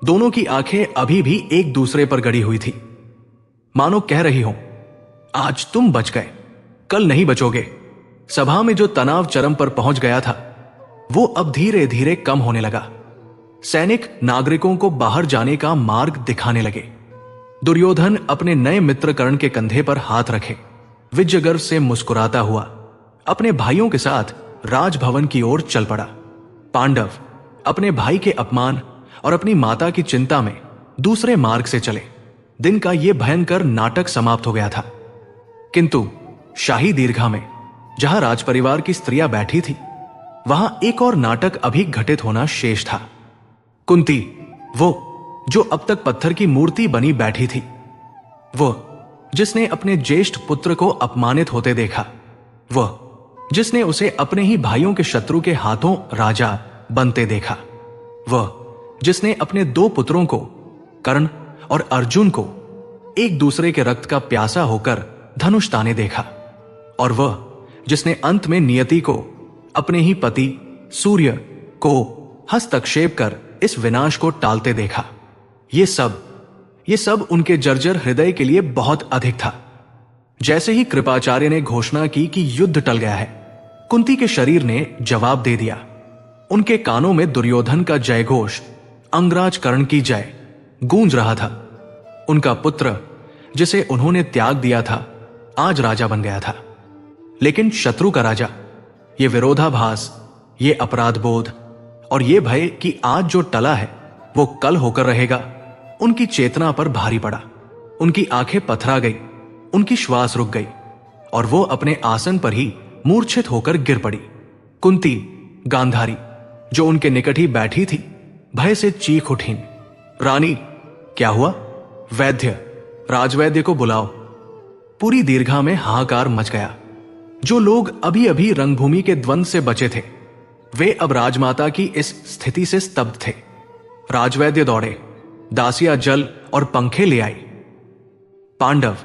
दोनों की आंखें अभी भी एक दूसरे पर गड़ी हुई थी, मानो कह रही हो, आज तुम बच गए, कल नहीं बचोगे। सभा में जो तनाव चरम पर पहुंच गया था, वो अब धीरे धीरे कम होने लगा। सैनिक नागरिकों को बाहर जाने का मार्ग दिखाने लगे। दुर्योधन अपने नए मित्र कर्ण के कंधे पर हाथ रखे विजयगर्व से मुस्कुराता हुआ अपने भाइयों के साथ राजभवन की ओर चल पड़ा। पांडव अपने भाई के अपमान और अपनी माता की चिंता में दूसरे मार्ग से चले। दिन का यह भयंकर नाटक समाप्त हो गया था। किंतु शाही दीर्घा में, जहां राजपरिवार की स्त्रियां बैठी थी, वहां एक और नाटक अभी घटित होना शेष था। कुंती, वो जो अब तक पत्थर की मूर्ति बनी बैठी थी, वो जिसने अपने ज्येष्ठ पुत्र को अपमानित होते देखा, वह जिसने उसे अपने ही भाइयों के शत्रु के हाथों राजा बनते देखा, वह जिसने अपने दो पुत्रों को, कर्ण और अर्जुन को, एक दूसरे के रक्त का प्यासा होकर धनुष ताने देखा, और वह जिसने अंत में नियति को, अपने ही पति सूर्य को हस्तक्षेप कर इस विनाश को टालते देखा। ये सब उनके जर्जर हृदय के लिए बहुत अधिक था। जैसे ही कृपाचार्य ने घोषणा की कि युद्ध टल गया है, कुंती के शरीर ने जवाब दे दिया। उनके कानों में दुर्योधन का जयघोष, अंगराज कर्ण की जय, गूंज रहा था। उनका पुत्र, जिसे उन्होंने त्याग दिया था, आज राजा बन गया था। लेकिन शत्रु का राजा, ये विरोधाभास, ये अपराध बोध और ये भय कि आज जो टला है वो कल होकर रहेगा, उनकी चेतना पर भारी पड़ा। उनकी आंखें पथरा गई, उनकी श्वास रुक गई, और वो अपने आसन पर ही मूर्छित होकर गिर पड़ी। कुंती, गांधारी, जो उनके निकट ही बैठी थी, भय से चीख उठीं। रानी, क्या हुआ? वैद्य, राजवैद्य को बुलाओ। पूरी दीर्घा में हाहाकार मच गया। जो लोग अभी अभी रंगभूमि के द्वंद्व से बचे थे, वे अब राजमाता की इस स्थिति से स्तब्ध थे। राजवैद्य दौड़े, दासियां जल और पंखे ले आई। पांडव,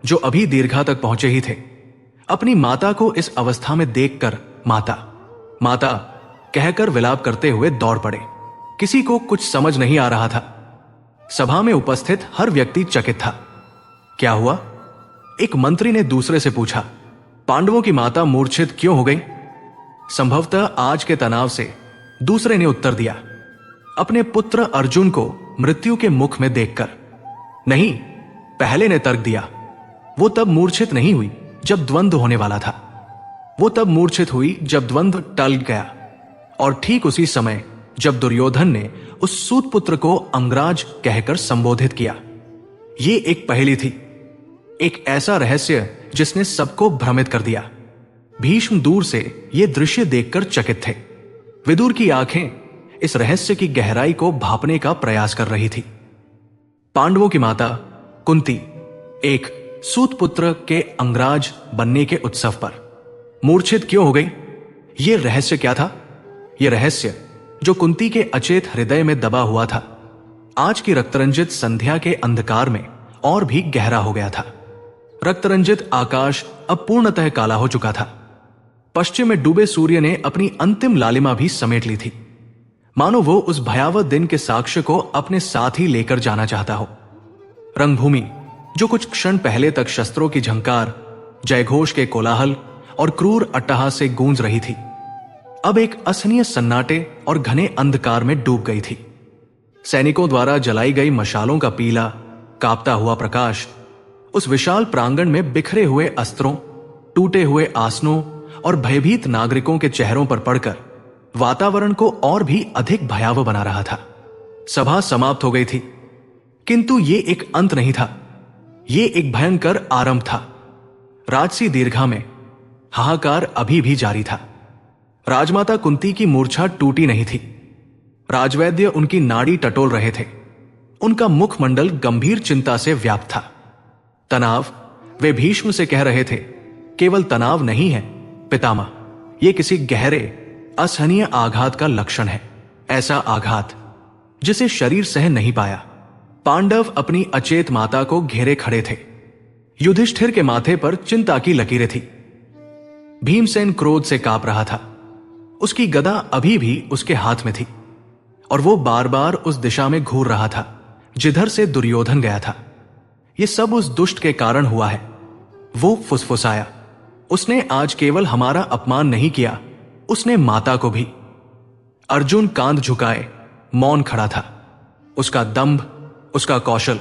जो अभी दीर्घा तक पहुंचे ही थे, अपनी माता को इस अवस्था में देखकर माता माता कहकर विलाप करते हुए दौड़ पड़े। किसी को कुछ समझ नहीं आ रहा था। सभा में उपस्थित हर व्यक्ति चकित था। क्या हुआ? एक मंत्री ने दूसरे से पूछा। पांडवों की माता मूर्छित क्यों हो गई? संभवतः आज के तनाव से, दूसरे ने उत्तर दिया। अपने पुत्र अर्जुन को मृत्यु के मुख में देखकर। नहीं, पहले ने तर्क दिया। वो तब मूर्छित नहीं हुई जब द्वंद्व होने वाला था। वो तब मूर्छित हुई जब द्वंद्व टल गया, और ठीक उसी समय जब दुर्योधन ने उस सूत पुत्र को अंगराज कहकर संबोधित किया। ये एक पहेली थी, एक ऐसा रहस्य जिसने सबको भ्रमित कर दिया। भीष्म दूर से यह दृश्य देखकर चकित थे। विदुर की आंखें इस रहस्य की गहराई को भांपने का प्रयास कर रही थी। पांडवों की माता कुंती एक सूत पुत्र के अंगराज बनने के उत्सव पर मूर्छित क्यों हो गई? यह रहस्य क्या था? यह रहस्य जो कुंती के अचेत हृदय में दबा हुआ था, आज की रक्तरंजित संध्या के अंधकार में और भी गहरा हो गया था। रक्तरंजित आकाश अब पूर्णतः काला हो चुका था। पश्चिम में डूबे सूर्य ने अपनी अंतिम लालिमा भी समेट ली थी, मानो वो उस भयावह दिन के साक्ष्य को अपने साथ ही लेकर जाना चाहता हो। रंगभूमि, जो कुछ क्षण पहले तक शस्त्रों की झंकार, जयघोष के कोलाहल और क्रूर अट्टहास से गूंज रही थी, अब एक असहनीय सन्नाटे और घने अंधकार में डूब गई थी। सैनिकों द्वारा जलाई गई मशालों का पीला, कांपता हुआ प्रकाश उस विशाल प्रांगण में बिखरे हुए अस्त्रों, टूटे हुए आसनों और भयभीत नागरिकों के चेहरों पर पड़कर वातावरण को और भी अधिक भयावह बना रहा था। सभा समाप्त हो गई थी, किंतु ये एक अंत नहीं था, ये एक भयंकर आरंभ था। राजसी दीर्घा में हाहाकार अभी भी जारी था। राजमाता कुंती की मूर्छा टूटी नहीं थी। राजवैद्य उनकी नाड़ी टटोल रहे थे। उनका मुखमंडल गंभीर चिंता से व्याप्त था। तनाव, वे भीष्म से कह रहे थे, केवल तनाव नहीं है पितामह, यह किसी गहरे असहनीय आघात का लक्षण है। ऐसा आघात जिसे शरीर सह नहीं पाया। पांडव अपनी अचेत माता को घेरे खड़े थे। युधिष्ठिर के माथे पर चिंता की लकीरें थी। भीमसेन क्रोध से कांप रहा था। उसकी गदा अभी भी उसके हाथ में थी और वो बार बार उस दिशा में घूर रहा था जिधर से दुर्योधन गया था। यह सब उस दुष्ट के कारण हुआ है। वो फुसफुसाया, उसने आज केवल हमारा अपमान नहीं किया, उसने माता को भी। अर्जुन कांध झुकाए मौन खड़ा था। उसका दंभ, उसका कौशल,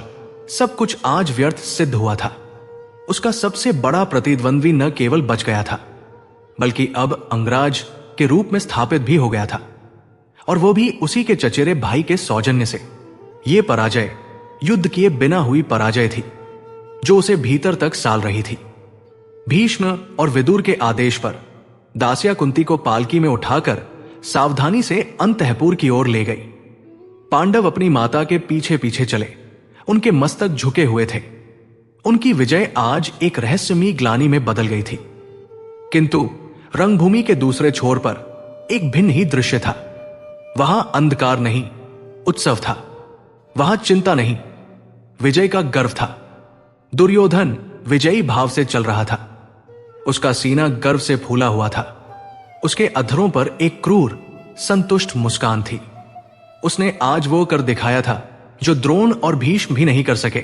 सब कुछ आज व्यर्थ सिद्ध हुआ था। उसका सबसे बड़ा प्रतिद्वंद्वी न केवल बच गया था, बल्कि अब अंगराज के रूप में स्थापित भी हो गया था, और वो भी उसी के चचेरे भाई के सौजन्य से। यह पराजय युद्ध किए बिना हुई पराजय थी, जो उसे भीतर तक साल रही थी। भीष्म और विदुर के आदेश पर दासिया कुंती को पालकी में उठाकर सावधानी से अंतःपुर की ओर ले गई। पांडव अपनी माता के पीछे पीछे चले। उनके मस्तक झुके हुए थे। उनकी विजय आज एक रहस्यमयी ग्लानि में बदल गई थी। किंतु रंगभूमि के दूसरे छोर पर एक भिन्न ही दृश्य था। वहां अंधकार नहीं, उत्सव था। वहां चिंता नहीं, विजय का गर्व था। दुर्योधन विजयी भाव से चल रहा था। उसका सीना गर्व से फूला हुआ था। उसके अधरों पर एक क्रूर, संतुष्ट मुस्कान थी। उसने आज वो कर दिखाया था जो द्रोण और भीष्म भी नहीं कर सके।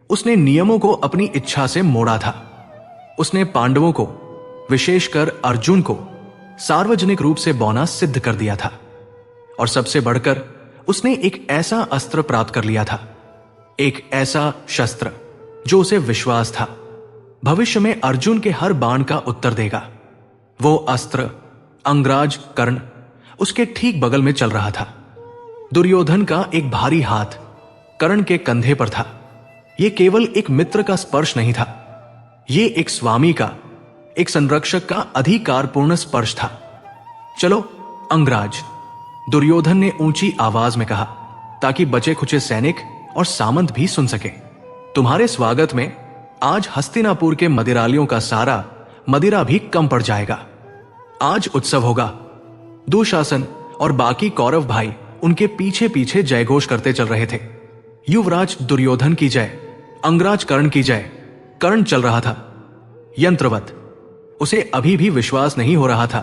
उसने नियमों को अपनी इच्छा से मोड़ा था। उसने पांडवों को, विशेषकर अर्जुन को, सार्वजनिक रूप से बौना सिद्ध कर दिया था। और सबसे बढ़कर उसने एक ऐसा अस्त्र प्राप्त कर लिया था, एक ऐसा शस्त्र जो उसे विश्वास था भविष्य में अर्जुन के हर बाण का उत्तर देगा। वो अस्त्र, अंगराज कर्ण, उसके ठीक बगल में चल रहा था। दुर्योधन का एक भारी हाथ कर्ण के कंधे पर था। यह केवल एक मित्र का स्पर्श नहीं था, यह एक स्वामी का, एक संरक्षक का अधिकारपूर्ण स्पर्श था। चलो अंगराज, दुर्योधन ने ऊंची आवाज में कहा, ताकि बचे खुचे सैनिक और सामंत भी सुन सके। तुम्हारे स्वागत में आज हस्तिनापुर के मदिरालियों का सारा मदिरा भी कम पड़ जाएगा। आज उत्सव होगा। दुशासन और बाकी कौरव भाई उनके पीछे पीछे जयघोष करते चल रहे थे। युवराज दुर्योधन की जय, अंगराज कर्ण की जय। कर्ण चल रहा था यंत्रवत। उसे अभी भी विश्वास नहीं हो रहा था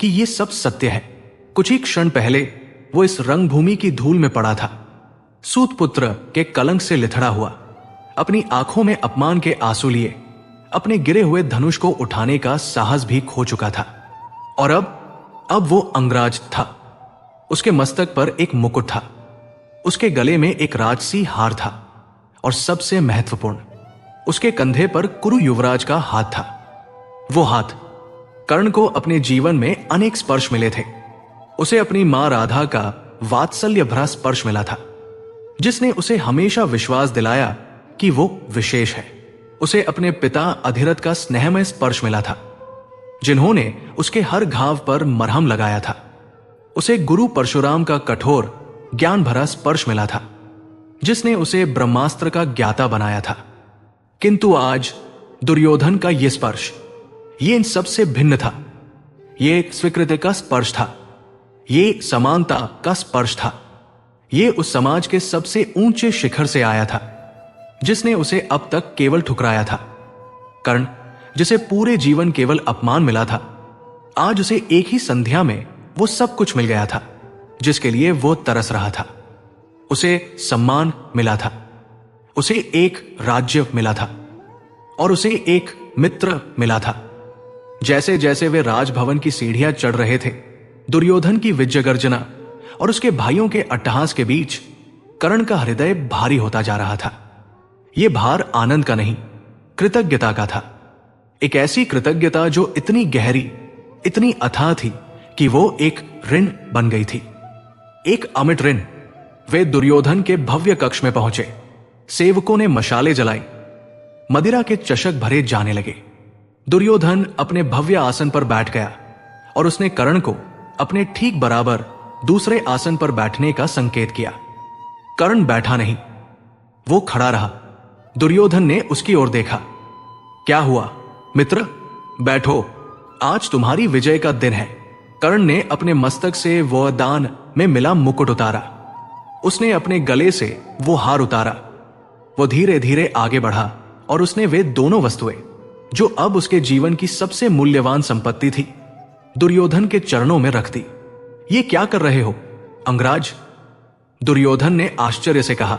कि यह सब सत्य है। कुछ ही क्षण पहले वो इस रंगभूमि की धूल में पड़ा था, सूतपुत्र के कलंक से लिथड़ा हुआ, अपनी आंखों में अपमान के आंसू लिए, अपने गिरे हुए धनुष को उठाने का साहस भी खो चुका था। और अब वो अंगराज था। उसके मस्तक पर एक मुकुट था, उसके गले में एक राजसी हार था, और सबसे महत्वपूर्ण, उसके कंधे पर कुरु युवराज का हाथ था। वो हाथ कर्ण को अपने जीवन में अनेक स्पर्श मिले थे। उसे अपनी मां राधा का वात्सल्य भरा स्पर्श मिला था, जिसने उसे हमेशा विश्वास दिलाया कि वो विशेष है। उसे अपने पिता अधिरथ का स्नेहमय स्पर्श मिला था, जिन्होंने उसके हर घाव पर मरहम लगाया था। उसे गुरु परशुराम का कठोर ज्ञान भरा स्पर्श मिला था, जिसने उसे ब्रह्मास्त्र का ज्ञाता बनाया था। किंतु आज दुर्योधन का यह स्पर्श, ये इन सबसे भिन्न था। ये स्वीकृति का स्पर्श था, ये समानता का स्पर्श था। ये उस समाज के सबसे ऊंचे शिखर से आया था, जिसने उसे अब तक केवल ठुकराया था। कर्ण, जिसे पूरे जीवन केवल अपमान मिला था, आज उसे एक ही संध्या में वो सब कुछ मिल गया था जिसके लिए वो तरस रहा था। उसे सम्मान मिला था, उसे एक राज्य मिला था, और उसे एक मित्र मिला था। जैसे जैसे वे राजभवन की सीढ़ियां चढ़ रहे थे, दुर्योधन की विजय गर्जना और उसके भाइयों के अट्टहास के बीच कर्ण का हृदय भारी होता जा रहा था। यह भार आनंद का नहीं, कृतज्ञता का था। एक ऐसी कृतज्ञता जो इतनी गहरी, इतनी अथाह थी कि वो एक ऋण बन गई थी, एक अमिट ऋण। वे दुर्योधन के भव्य कक्ष में पहुंचे। सेवकों ने मशाले जलाई, मदिरा के चषक भरे जाने लगे। दुर्योधन अपने भव्य आसन पर बैठ गया और उसने कर्ण को अपने ठीक बराबर दूसरे आसन पर बैठने का संकेत किया। कर्ण बैठा नहीं, वो खड़ा रहा। दुर्योधन ने उसकी ओर देखा। क्या हुआ मित्र, बैठो, आज तुम्हारी विजय का दिन है। कर्ण ने अपने मस्तक से वो दान में मिला मुकुट उतारा। उसने अपने गले से वो हार उतारा। वो धीरे धीरे आगे बढ़ा और उसने वे दोनों वस्तुएं, जो अब उसके जीवन की सबसे मूल्यवान संपत्ति थी, दुर्योधन के चरणों में रख दी। ये क्या कर रहे हो अंगराज? दुर्योधन ने आश्चर्य से कहा।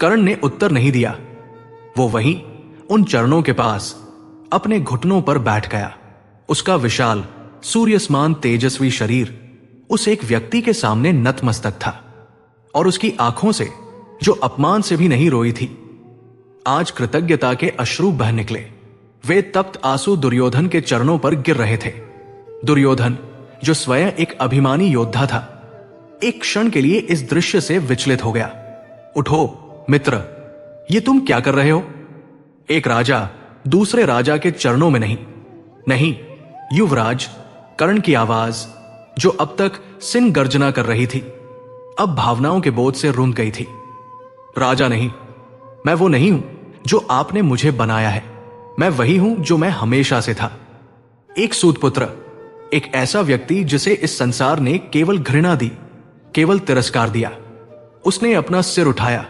कर्ण ने उत्तर नहीं दिया। वो वहीं उन चरणों के पास अपने घुटनों पर बैठ गया। उसका विशाल सूर्यसमान तेजस्वी शरीर उस एक व्यक्ति के सामने नतमस्तक था, और उसकी आंखों से, जो अपमान से भी नहीं रोई थी, आज कृतज्ञता के अश्रु बह निकले। वे तप्त आंसू दुर्योधन के चरणों पर गिर रहे थे। दुर्योधन, जो स्वयं एक अभिमानी योद्धा था, एक क्षण के लिए इस दृश्य से विचलित हो गया। उठो मित्र, ये तुम क्या कर रहे हो? एक राजा दूसरे राजा के चरणों में नहीं। नहीं युवराज, कर्ण की आवाज, जो अब तक सिन गर्जना कर रही थी, अब भावनाओं के बोझ से रुंध गई थी। राजा नहीं, मैं वो नहीं हूं जो आपने मुझे बनाया है। मैं वही हूं जो मैं हमेशा से था, एक सूतपुत्र, एक ऐसा व्यक्ति जिसे इस संसार ने केवल घृणा दी, केवल तिरस्कार दिया। उसने अपना सिर उठाया।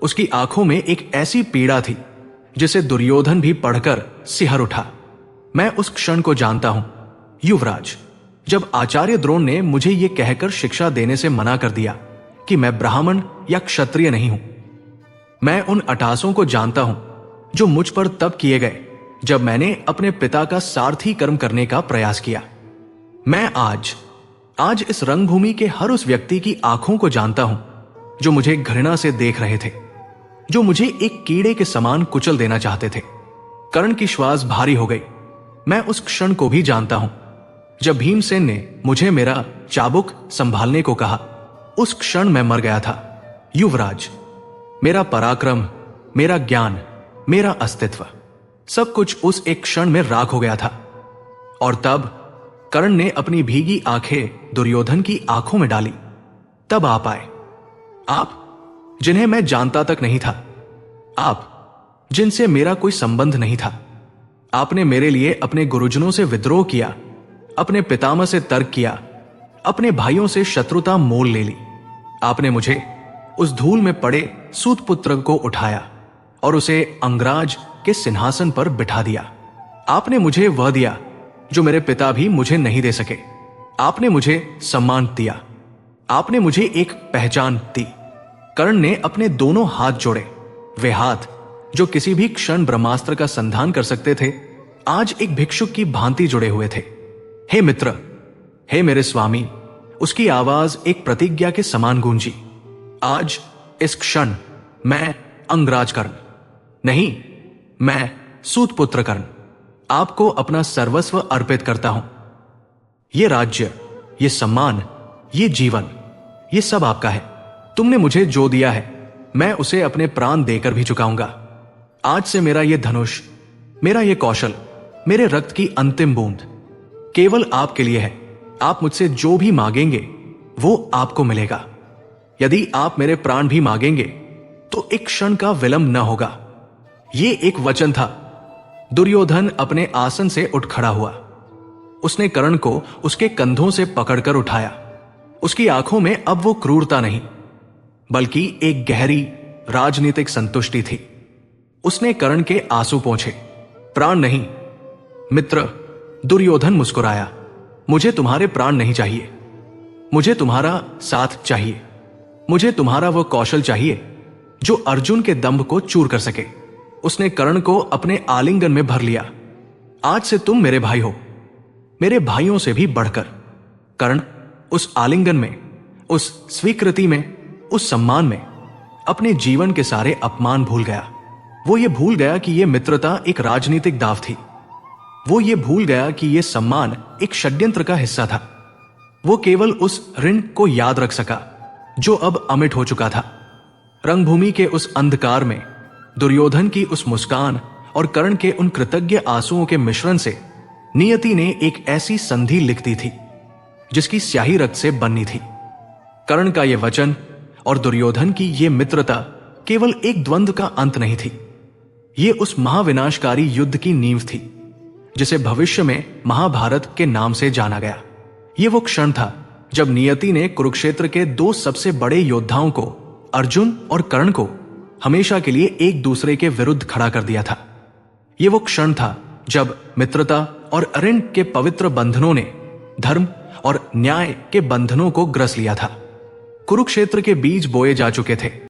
उसकी आंखों में एक ऐसी पीड़ा थी जिसे दुर्योधन भी पढ़कर सिहर उठा। मैं उस क्षण को जानता हूं युवराज, जब आचार्य द्रोण ने मुझे यह कहकर शिक्षा देने से मना कर दिया कि मैं ब्राह्मण या क्षत्रिय नहीं हूं। मैं उन अटासों को जानता हूं जो मुझ पर तब किए गए जब मैंने अपने पिता का सारथी कर्म करने का प्रयास किया। मैं आज इस रंगभूमि के हर उस व्यक्ति की आंखों को जानता हूं जो मुझे घृणा से देख रहे थे, जो मुझे एक कीड़े के समान कुचल देना चाहते थे। कर्ण की श्वास भारी हो गई। मैं उस क्षण को भी जानता हूं जब भीमसेन ने मुझे मेरा चाबुक संभालने को कहा। उस क्षण मैं मर गया था युवराज। मेरा पराक्रम, मेरा ज्ञान, मेरा अस्तित्व, सब कुछ उस एक क्षण में राख हो गया था। और तब कर्ण ने अपनी भीगी आंखें दुर्योधन की आंखों में डाली। तब आप आए, आप जिन्हें मैं जानता तक नहीं था, आप जिनसे मेरा कोई संबंध नहीं था। आपने मेरे लिए अपने गुरुजनों से विद्रोह किया, अपने पितामह से तर्क किया, अपने भाइयों से शत्रुता मोल ले ली। आपने मुझे उस धूल में पड़े सूत पुत्र को उठाया और उसे अंगराज के सिंहासन पर बिठा दिया। आपने मुझे वह दिया जो मेरे पिता भी मुझे नहीं दे सके। आपने मुझे सम्मान दिया। आपने मुझे एक पहचान दी। कर्ण ने अपने दोनों हाथ जोड़े। वे हाथ जो किसी भी क्षण ब्रह्मास्त्र का संधान कर सकते थे, आज एक भिक्षुक की भांति जुड़े हुए थे। हे मित्र, हे मेरे स्वामी, उसकी आवाज एक प्रतिज्ञा के समान गूंजी। आज इस क्षण मैं अंगराज कर्ण नहीं, मैं सूतपुत्र कर्ण आपको अपना सर्वस्व अर्पित करता हूं। ये राज्य, ये सम्मान, ये जीवन, ये सब आपका है। तुमने मुझे जो दिया है, मैं उसे अपने प्राण देकर भी चुकाऊंगा। आज से मेरा ये धनुष, मेरा ये कौशल, मेरे रक्त की अंतिम बूंद केवल आपके लिए है। आप मुझसे जो भी मांगेंगे वो आपको मिलेगा। यदि आप मेरे प्राण भी मांगेंगे तो एक क्षण का विलंब न होगा। ये एक वचन था। दुर्योधन अपने आसन से उठ खड़ा हुआ। उसने कर्ण को उसके कंधों से पकड़कर उठाया। उसकी आंखों में अब वो क्रूरता नहीं, बल्कि एक गहरी राजनीतिक संतुष्टि थी। उसने कर्ण के आंसू पोंछे। प्राण नहीं मित्र, दुर्योधन मुस्कुराया। मुझे तुम्हारे प्राण नहीं चाहिए, मुझे तुम्हारा साथ चाहिए। मुझे तुम्हारा वो कौशल चाहिए जो अर्जुन के दंभ को चूर कर सके। उसने कर्ण को अपने आलिंगन में भर लिया। आज से तुम मेरे भाई हो, मेरे भाइयों से भी बढ़कर। कर्ण उस आलिंगन में, उस स्वीकृति में, उस सम्मान में अपने जीवन के सारे अपमान भूल गया। वो ये भूल गया कि ये मित्रता एक राजनीतिक दाव थी। वो ये भूल गया कि ये सम्मान एक षड्यंत्र का हिस्सा था। वो केवल उस ऋण को याद रख सका जो अब अमिट हो चुका था। रंगभूमि के उस अंधकार में दुर्योधन की उस मुस्कान और कर्ण के उन कृतज्ञ आंसुओं के मिश्रण से नियति ने एक ऐसी संधि लिख दी थी जिसकी स्याही रक्त से बननी थी। कर्ण का यह वचन और दुर्योधन की यह मित्रता केवल एक द्वंद्व का अंत नहीं थी। ये उस महाविनाशकारी युद्ध की नींव थी जिसे भविष्य में महाभारत के नाम से जाना गया। ये वो क्षण था जब नियति ने कुरुक्षेत्र के दो सबसे बड़े योद्धाओं को, अर्जुन और कर्ण को, हमेशा के लिए एक दूसरे के विरुद्ध खड़ा कर दिया था। ये वो क्षण था जब मित्रता और ऋण के पवित्र बंधनों ने धर्म और न्याय के बंधनों को ग्रस लिया था। कुरुक्षेत्र के बीज बोए जा चुके थे।